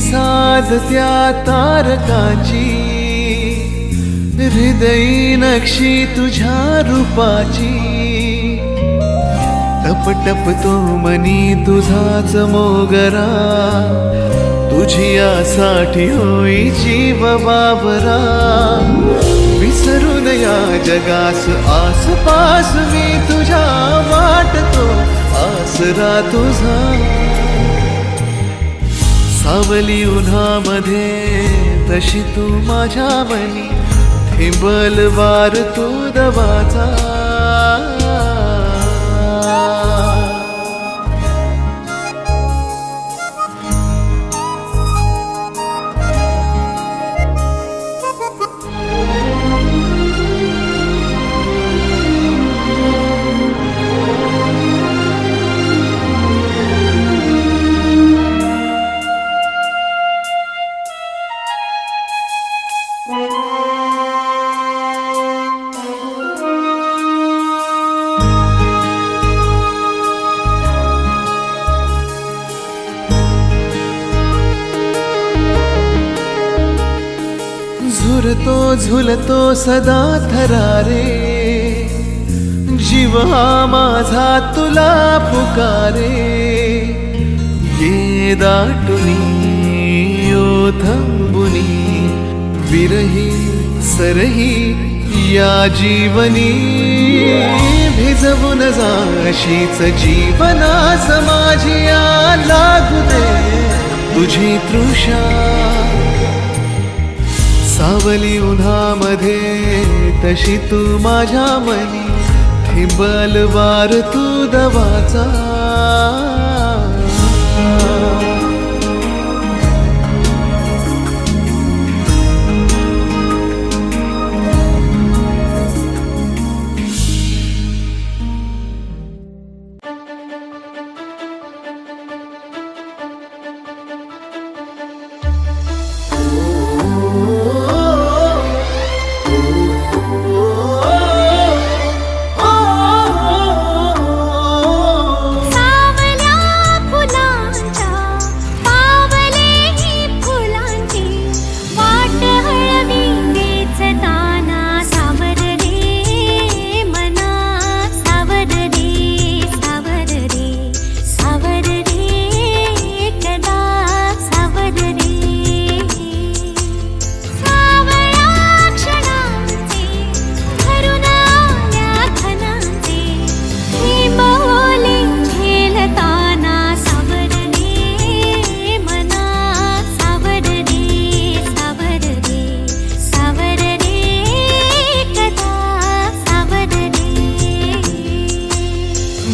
साध त्या तारकाची, हृदयी नक्षी तुझ्या रूपाची. टप टप तो मनी तुझाच मोगरा, तुझी यासाठी होई जीव बाबरा. विसरून या जगास आसपास मी तुझ्या वाटतो आसरा तुझा. सावली उन्हामध्ये तशी तू माझ्या मनी, बलवार तू दवाचा. झुरतो झुलतो सदा थरारे, जीव हा माझा तुला पुकारे. ये दाटुनी ओथंबुनी, विरही सरही या जीवनी. भिजवून जाशीच जीवनास माझिया, लागू दे तुझी तृषा. सावली उन्हामध्ये तशी तू माझ्या मनी, बलवार तू दवाचा.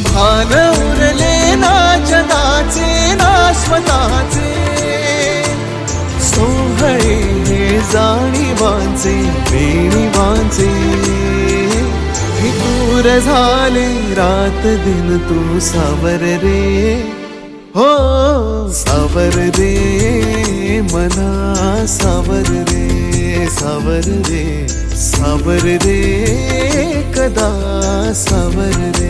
भान उरले ना जगाचे ना स्वतःचे, सोहळे हे जाणीवांचे बेणीवांचे. फितूर झाले रात दिन तू सावर रे, हो सावर रे मना सावर रे. सावर रे सावर रे कदा सावर रे.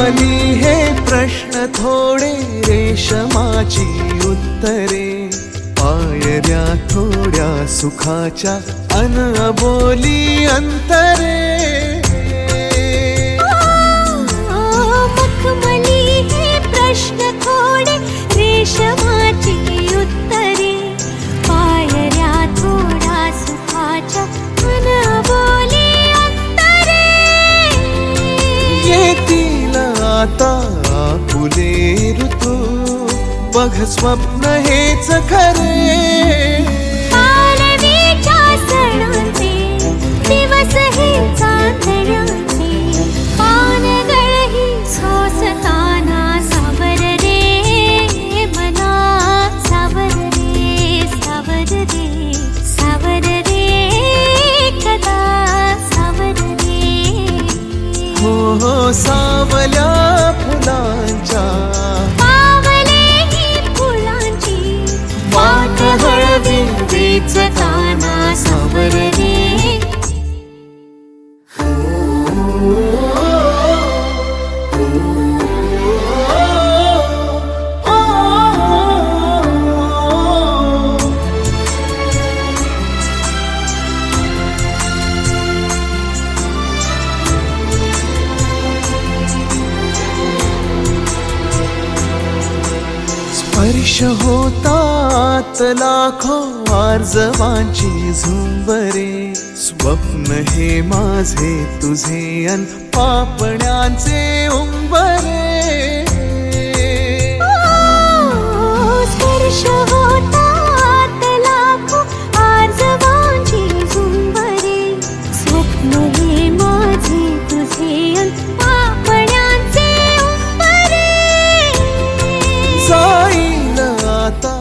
मखमली हे प्रश्न थोडे रेशमाची उत्तरे पायऱ्या थोड्या सुखाच्या अनबोली अंतरे मखमली हे प्रश्न थोडे रेशमाची उत्तरे पायऱ्या थोड्या सुखाच्या अनबोली अंतरे येतील आता फुले ऋतू बघ स्वप्न हेच खरे पालवीच्या सणांचे दिवस हे चांदण्याचे पानगळही सोसताना सावर रे मना सावर रे सावर रे सावर रे कदा सावर रे हो सावल्या फुलांच्या वाट हळवी वेचताना सावर रे स्पर्श होतात लाखो आर्जवांची झुंबरे स्वप्न हे माझे तुझे अन पापण्यांचे उंबरे स्पर्श होतात लाखो आर्जवांची झुंबरे स्वप्न हे माझे तुझे अन पापण्यांचे उंबरे जाईल आता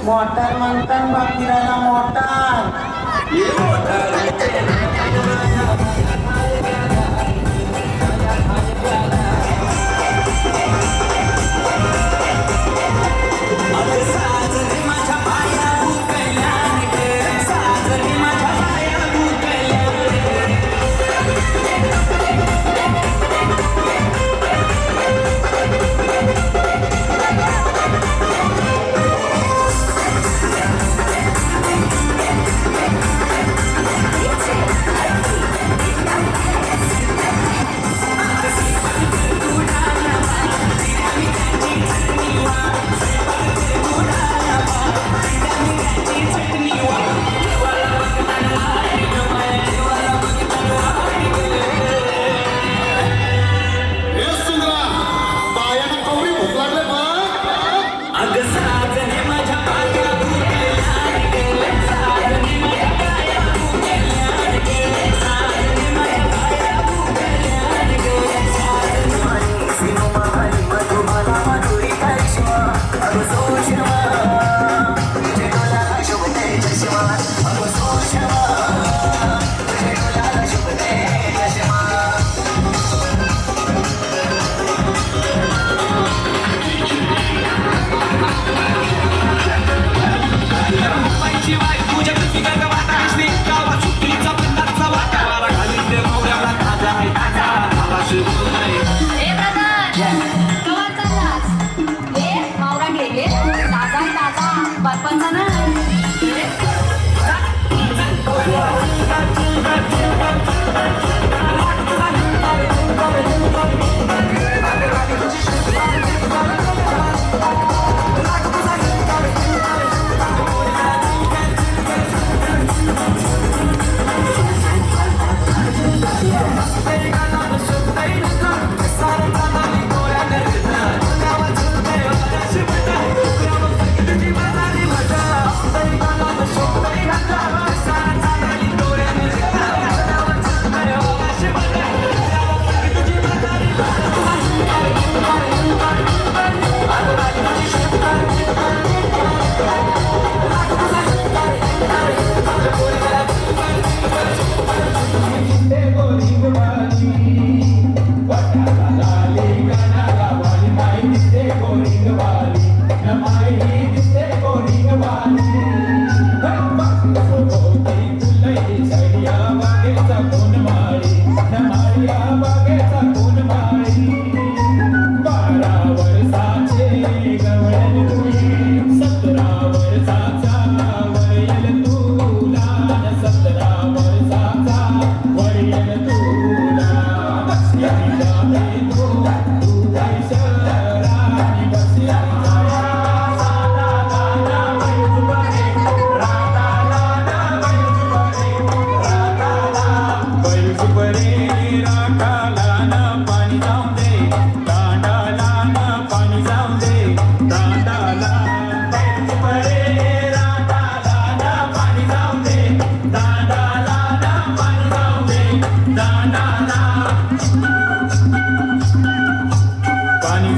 मोटार म्हणतात बाकीला मोटार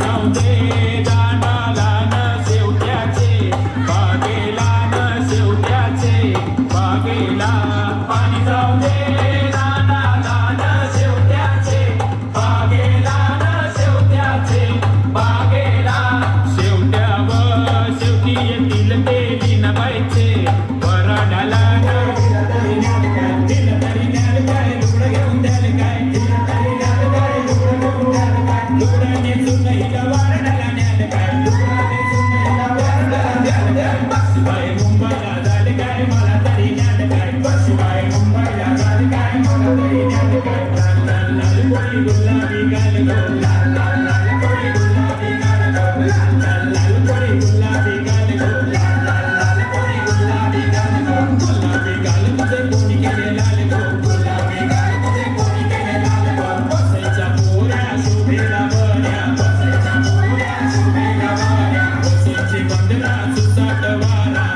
जाऊ दे दांडाला न शेवट्याचे बागेला न शेवट्याचे बागेला पाणी जाऊ दे दांडाला न शेवट्याचे बागेला न शेवट्याचे बागेला शेवट्यावर शेवटी येतील ते बिनबाईचे वराडाला बंदना सुसाट वारा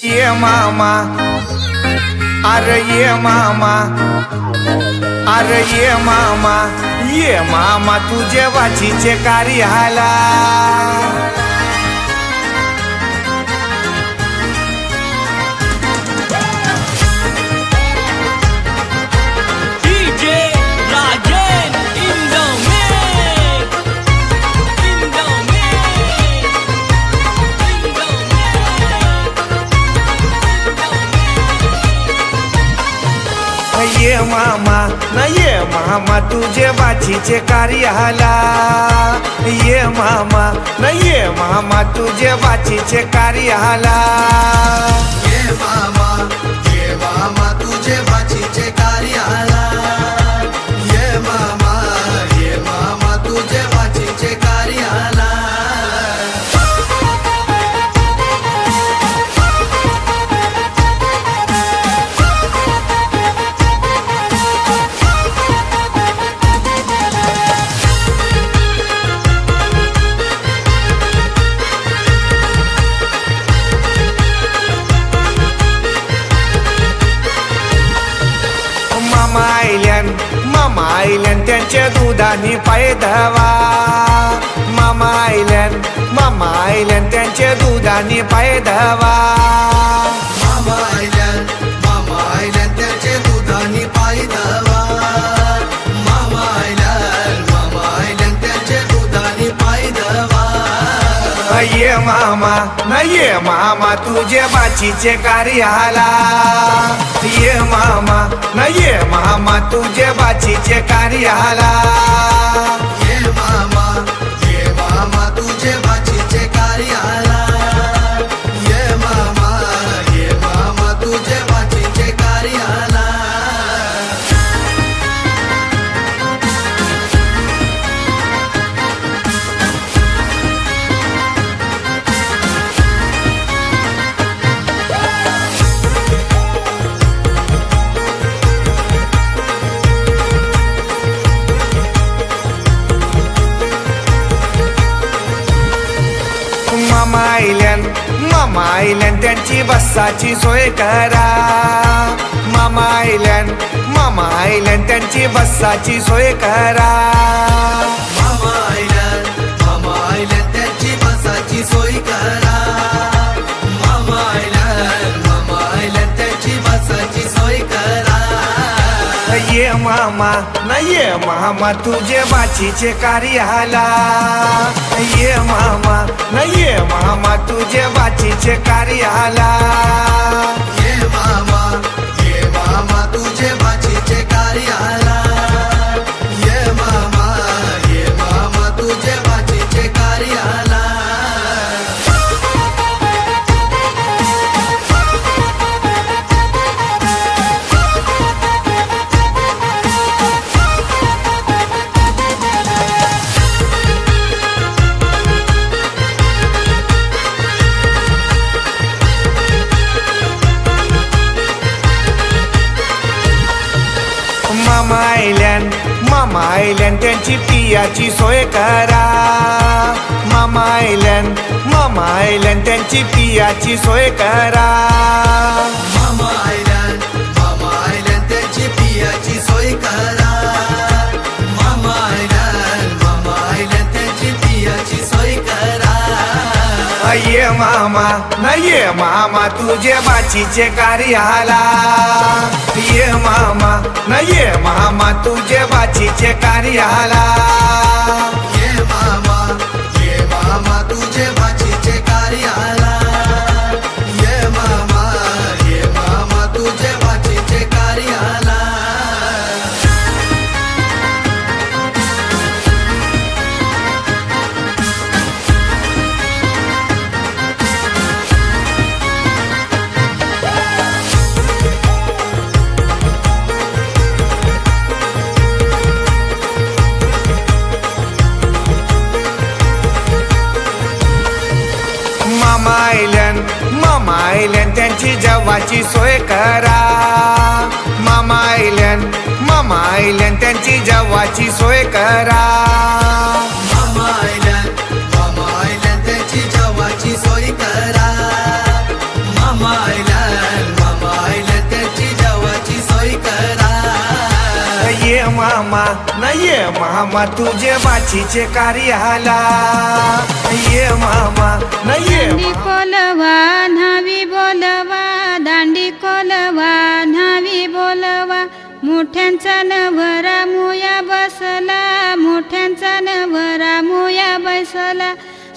ये मामा अरे ये मामा अरे ये मामा तुझे वाचीचे कार्याला ये मामा न ये मामा तुझे बाचीचे कार्याला ये मामा न ये मामा तुझे बाचीचे कार्याला ये मामा तुझे बाचीचे कार्याला ये मामा तुझे बाचीचे कार्याला मामा आयल्यान त्यांच्या दुधाने पाय धवा मामा आयल्यान त्यांच्या दुधाने पाय धवा मामा आयल्यान त्यांचे दुधाने पाय धवा मामा आयल्यान त्यांचे दुधाने पाय धवा ये मामा न ये मामा तुझे बाचीचे कार्याला ये मामा न ये मामा तुझे बाचीचे कार्याला ये मामा तुझे बाचीचे कार्याला ये मामा तुझे बाचीचे कार्याला मामा आयल्यान त्यांची बसाची सोय करा मामा आयल्यान त्यांची बसाची सोय करा मामा आयल्यान त्यांची बसाची सोय करा मामा आयल्यान त्यांची बसाची सोय करा ये मामा न ये मामा तुझे बाचीचे कार्याला ये मामा न ये मामा तुझे बाचीचे कार्याला ये मामा तुझे बाचीचे कार्याला ये मामा तुझे बाचीचे कार्याला मामा आयल्यान त्यांची पियाची सोय करा मामा आयल्यान त्यांची पियाची सोय करा मामा आयल्यान त्यांची पियाची सोय करा मामा आयल्यान त्यांची पियाची सोय करा ये मामा न ये मामा तुझे बाचीचे कार्याला ये मामा न ये मामा तुझे बाचीचे कार्याला ये मामा तुझे बाचीचे कार्याला ये मामा तुझे बाचीचे कार्याला मामा आयल्यान त्यांची जेवाची सोय करा मामा आयल्यान त्यांची जेवाची सोय करा मामा आयल्यान त्यांची जेवाची सोय करा मामा मामा न ये मामा तुझे बाचीचे कार्याला ये मामा न ये दांडी कोलवा न्हावी बोलवा दांडी कोलवा न्हावी बोलवा मोठ्यांचा नवरा मोया बसला मोठ्यांचा नवरा मोया बसला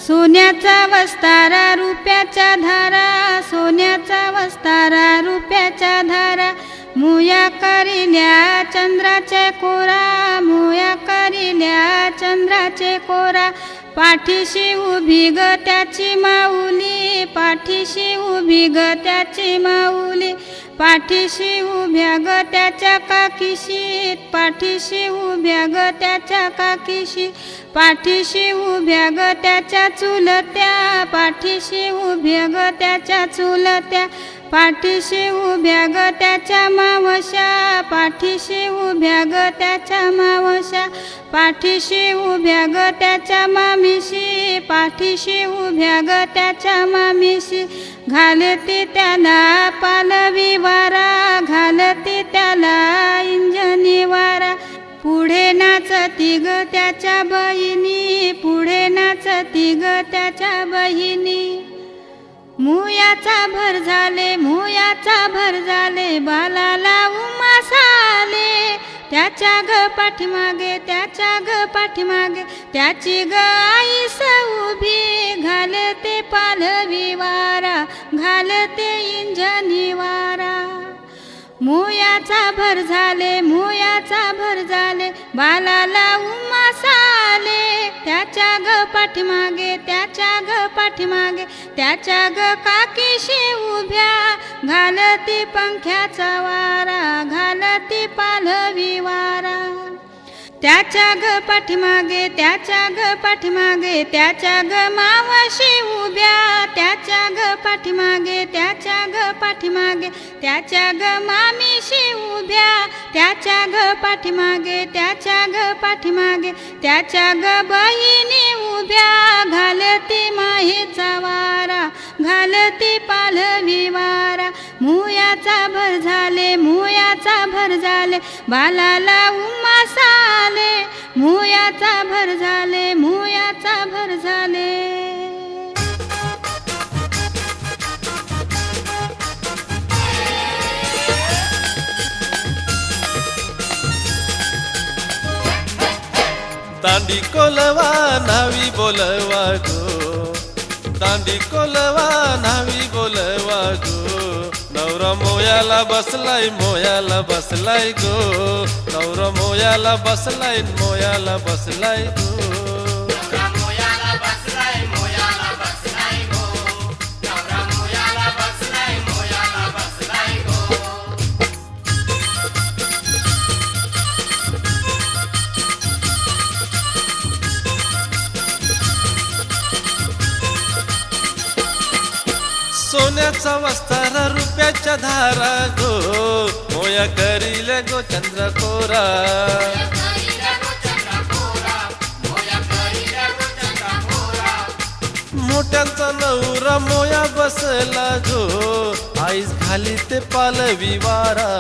सोन्याचा वस्तारा रुपयाच्या धारा सोन्याचा वस्तारा रुपयाच्या धारा मोया करिल्या चंद्राचे कोरा मोया करिल्या चंद्राचे कोरा पाठीशी उभी ग त्याची माऊली पाठीशी उभी ग त्याची माऊली पाठीशी उभ्या ग त्याच्या काकीशीत पाठीशी उभ्या ग त्याच्या काकीशी पाठीशी उभ्या ग त्याच्या चुलत्या पाठीशी उभ्या ग त्याच्या चुलत्या पाठीशी उभ्या ग त्याच्या मावश्या पाठीशी उभ्या ग त्याच्या मावश्या पाठीशी उभ्या ग त्याच्या मामीशी पाठीशी उभ्या ग त्याच्या मामीशी घालते त्याला पालवी वारा घालते त्याला इंजनी वारा पुढे नाचती ग त्याच्या बहिणी पुढे नाचती ग त्याच्या बहिणी मुयाचा भर झाले बालाला उमास आले त्याच्या ग पाठीमागे त्याच्या ग पाठीमागे त्याची ग आईस उभी घालते पालवी वारा घालते इंजनी वारा मुयाचा भर झाले बालाला उमास आले त्याच्या ग पाठीमागे त्याच्या ग पाठीमागे त्याच्या ग काकीशी उभ्या घालती पंख्याचा वारा घालती पालवी वारा त्याच्या ग पाठीमागे त्याच्या ग पाठीमागे त्याच्या ग मावशी उभ्या त्याच्या ग पाठीमागे त्याच्या ग पाठीमागे त्याच्या ग मामीशी उभ्या त्याच्या ग पाठीमागे त्याच्या ग पाठीमागे त्याच्या ग बहिणी उभ्या घालती माहीचा वारा घालती पालवी वारा मुयाचा भर झाले बालाला उमास आले मुयाचा भर झाले दांडी कोलवा न्हावी बोलवा गो दांडी कोलवा न्हावी बोलवा गो नवरा मोयाला बसलाय गो नवरा मोयाला बसलाय गो सोन्याचा वस्तारा रुपयाच्या धारा गो मोया करीले गो चंद्रकोरा मोठ्यांचा नवरा मोया बसला गो आईस घाली ते पालवी वारा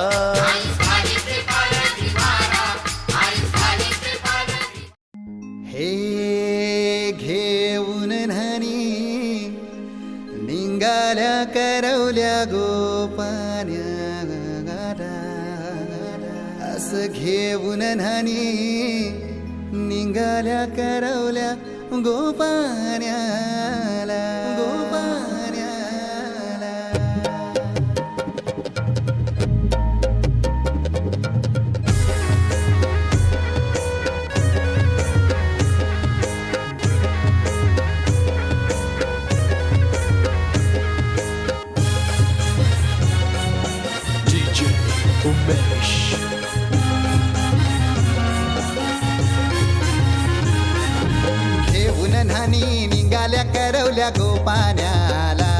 हे घेऊन न्हाणी निघाल्या करवल्या गोपान्या असं घेऊन न्हाणी निघाल्या करवल्या गोपान्याला घेऊन न्हाणी निघाल्या करवल्या गोपान्याला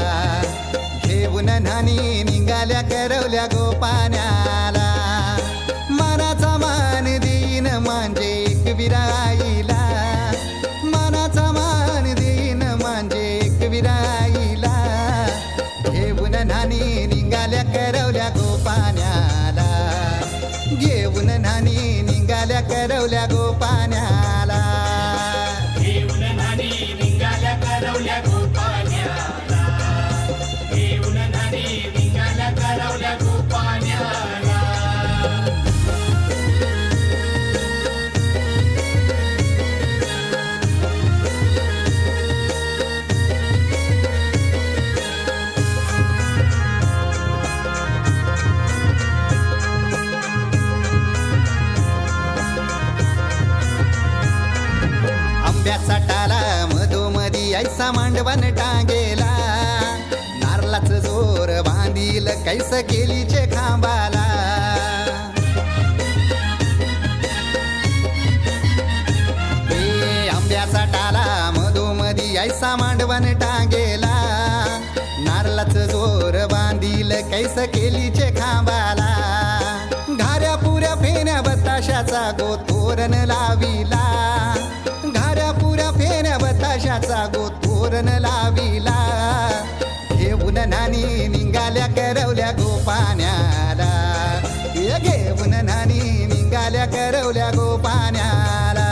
घेऊन न्हाणी निघाल्या करवल्या गोपान्याला मनाचा मान देईन म्हणजे विराईला मनाचा मान देईन म्हणजे विराईला घेऊन न्हाणी निघाल्या करवल्या गोपान्याला घेऊन न्हाणी निघाल्या करवल्या गोपाण्याला घेऊन नानी निघाल्या करवल्या गोपाण्याला घेऊन नानी निघाल्या करवल्या गोपाण्याला आंब्याचा टाला मधोमधी ऐसा मांडवण टांगेला नारलाच जोर बांधील कैस केलीचे खांबाला आंब्याचा टाला मधोमधी ऐसा मांडवण टांगेला नारलाच जोर बांधील कैस केलीचे खांबाला घाऱ्या पुऱ्या फेण्या बताशाचा गोतोरण लाविला घाऱ्या पुऱ्या फेण्या बताशाचा गोतोरण लाविला घेऊन नानी निघाल्या करवल्या गोपाण्याला घेऊन नानी निघाल्या करवल्या गोपाण्याला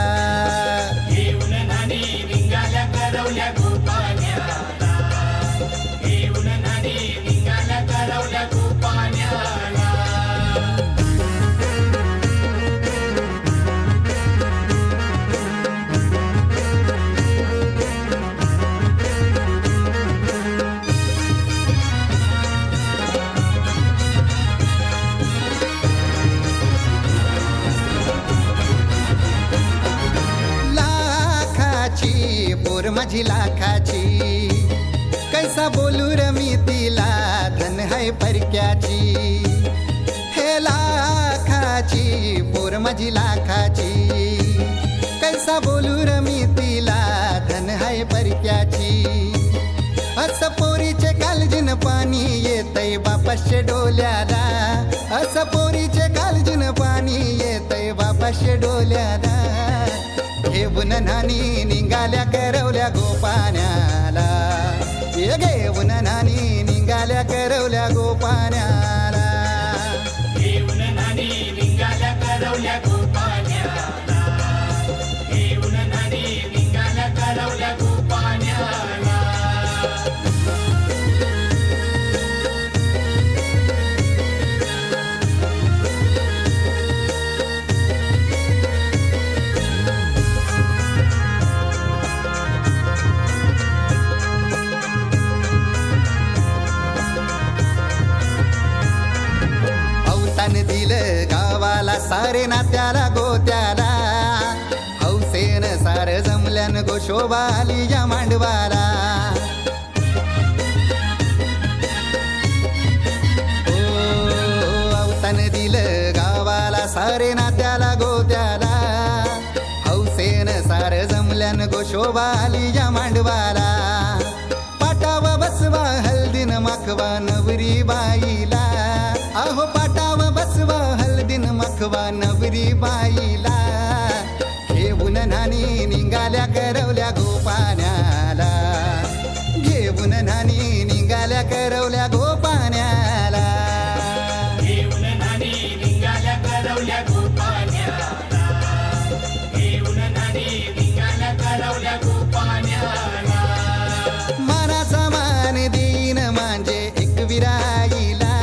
घेऊन नानी निघाल्या करवल्या गोपाण्याला घेऊन नानी निघाल्या करवल्या गोपाण्याला पोर माझी लाखाची कैसा बोलू र मी तिला धन है परक्याची हे लाखाची पोर माझी लाखाची कैसा बोलू र मी तिला धन है परक्याची अस पोरीचे कालजीन पाणी येतय बापाशे डोल्याला अस पोरीचे कालजीन पाणी येतय बापाशे डोल्याला घेऊन नानी निघाल्या करवल्या गोपाण्याला घेऊन नानी निघाल्या करवल्या गोपाण्याला घेऊन नानी निघाल्या करवल्या गोपाण्याला घेऊन नानी निघाल्या करवल्या गोपाण्याला दिलं गावाला सारे नात्याला गोत्याला हौसेन सार जमल्यान गोशोबा आली या मांडवाला अवतान दिलं गावाला सारे नात्याला गोत्याला हौसेन सार जमल्यान गोशोबा आली या मांडवाला पाटावा बसवा हल्दीन माखवा नवरी बाईला अहो पाटावा बसवा हल्दीन मखवा नवरी बाईला घेऊन नानी निघाल्या करवल्या गोपाण्याला घेऊन नानी निघाल्या करवल्या गोपाण्याला घेऊन नानी निघाल्या करवल्या गोपाण्याला घेऊन नानी निघाल्या करवल्या गोपाण्याला मानाचा मान देईन म्हणजे एक विराईला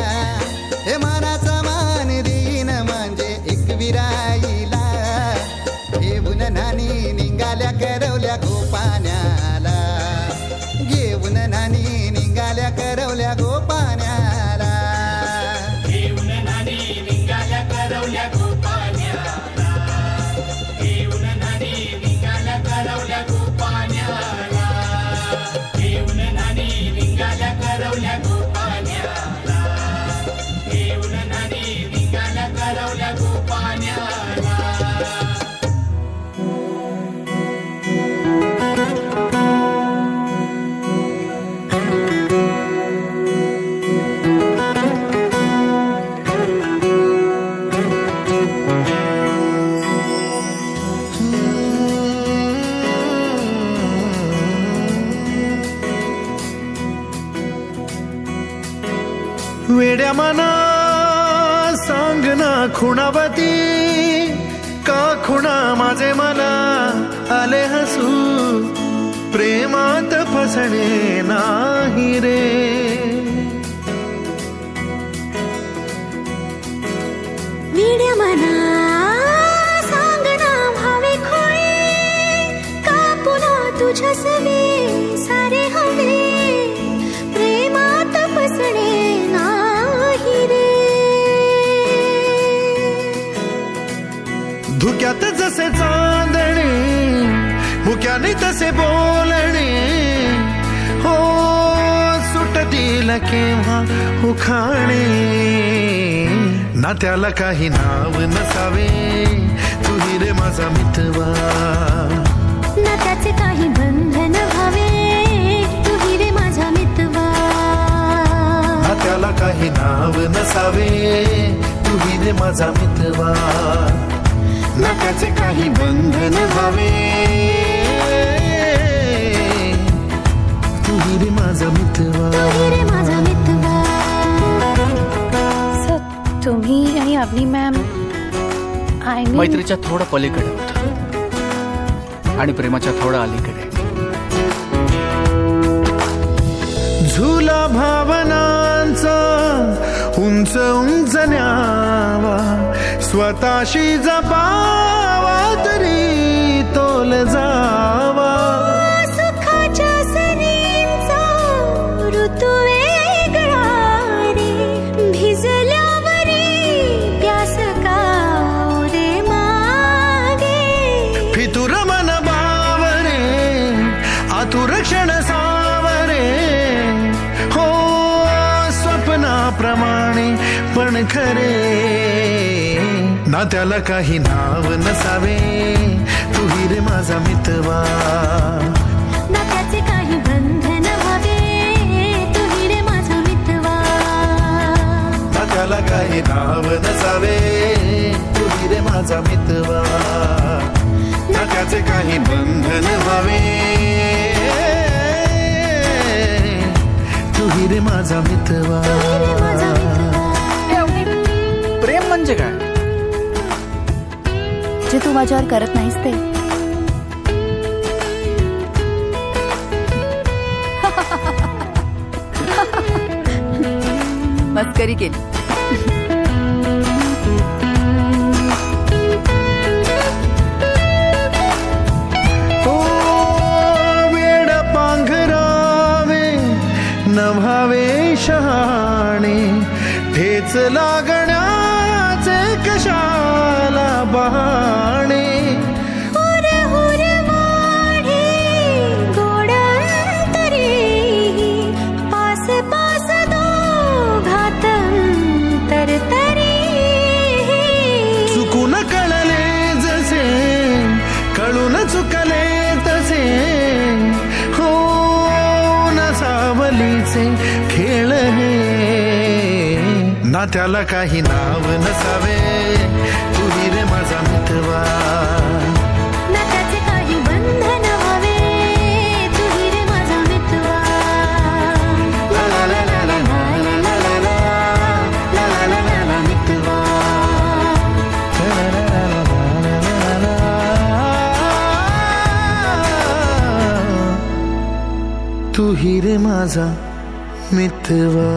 हे मानाचा मान देईन म्हणजे एक विराईला घेऊन नानी निघाल्या करवल्या गोपाण्याला घेऊन नानी निघाल्या करवल्या गोपाण्याला घेऊन नानी निघाल्या करवल्या गोपाण्याला घेऊन नानी निघाल्या करवल्या गोपाण्याला घेऊन नानी निघाल्या करवल्या गोपाण्याला घेऊन नानी निघाल्या करवल्या गोपाण्याला वेड्या मना सांग ना खुणावती का खुणा माझे मला आले हसू, प्रेमात फसणे नाही रे. वीड्या मना सांगना भावे खोळे, का पुन्हा तुझ्या सवे सारे हवे, प्रेमात फसणे नाही रे. धुक्यात जसे चांदणे, मुक्याने तसे बोलणे, हो सुटतील केव्हा उखाणे. नात्याला काही नाव नसावे, तुही रे माझा मितवा. नात्याचे काही बंधन व्हावे, तुही रे माझा मितवा. नात्याला काही नाव नसावे, तुही रे माझा मितवा. नात्याचे काही बंधन व्हावे, तुही रे माझा मितवा. तुही रे माझा मितवा. तुम्ही आणि अवनी मॅम मैत्रीच्या थोडं पलीकडे होतं आणि प्रेमाच्या थोडं अलीकडे. झुला भावनांचा उंच उंच न्यावा, स्वतःशी जपावा तरी तोल जावा. सुखाच्या सरींचा ऋतू वेगळा रे, भिजल्यावरी प्यास का रे मागे. फितुर मन बावरे, आतुर क्षण सावरे, हो स्वप्नाप्रमाणे पण खरे. नात्याला काही नाव नसावे, तुही रे माझा मितवा. नात्याचे काही बंधन व्हावे, तुही रे माझा मितवा. नात्याला काही नाव नसावे, तुही रे माझा मितवा. नात्याचे काही बंधन व्हावे, तुही रे माझा मितवा. प्रेम म्हणजे काय? जे तू माझ्यावर करत नाहीस ते. मस्करी केली. वेड पांघरावे नभावे शहाणे, ठेच लागण्याचे कशाला बहाणे. हुर हुर वाढे गोड अंतरी, पास पास दोघात तरतरी. चुकून कळले जसे, कळून चुकले तसे, हो नसावलीचे खेळ हे. नात्याला काही नाव नसावे, तुही रे माझा मितवा. नात्याचे काही बंधन व्हावे, तुही रे माझा मितवा. ला ला ला ला ला ला ला ला ला ला ला ला ला ला मितवा. ला ला ला ला ला ला ला ला. तुही रे माझा मितवा.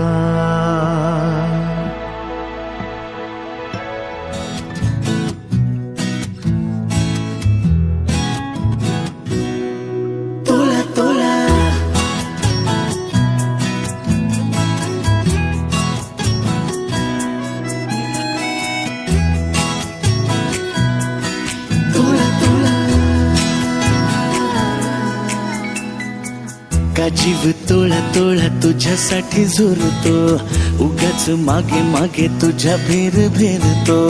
का जीव तोळा तोळा तुझ्यासाठी झुरतो, उगाच मागे मागे तुझ्या भेर भेरतो.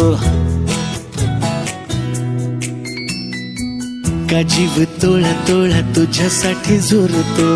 का जीव तोळा तोळा तुझ्यासाठी झुरतो.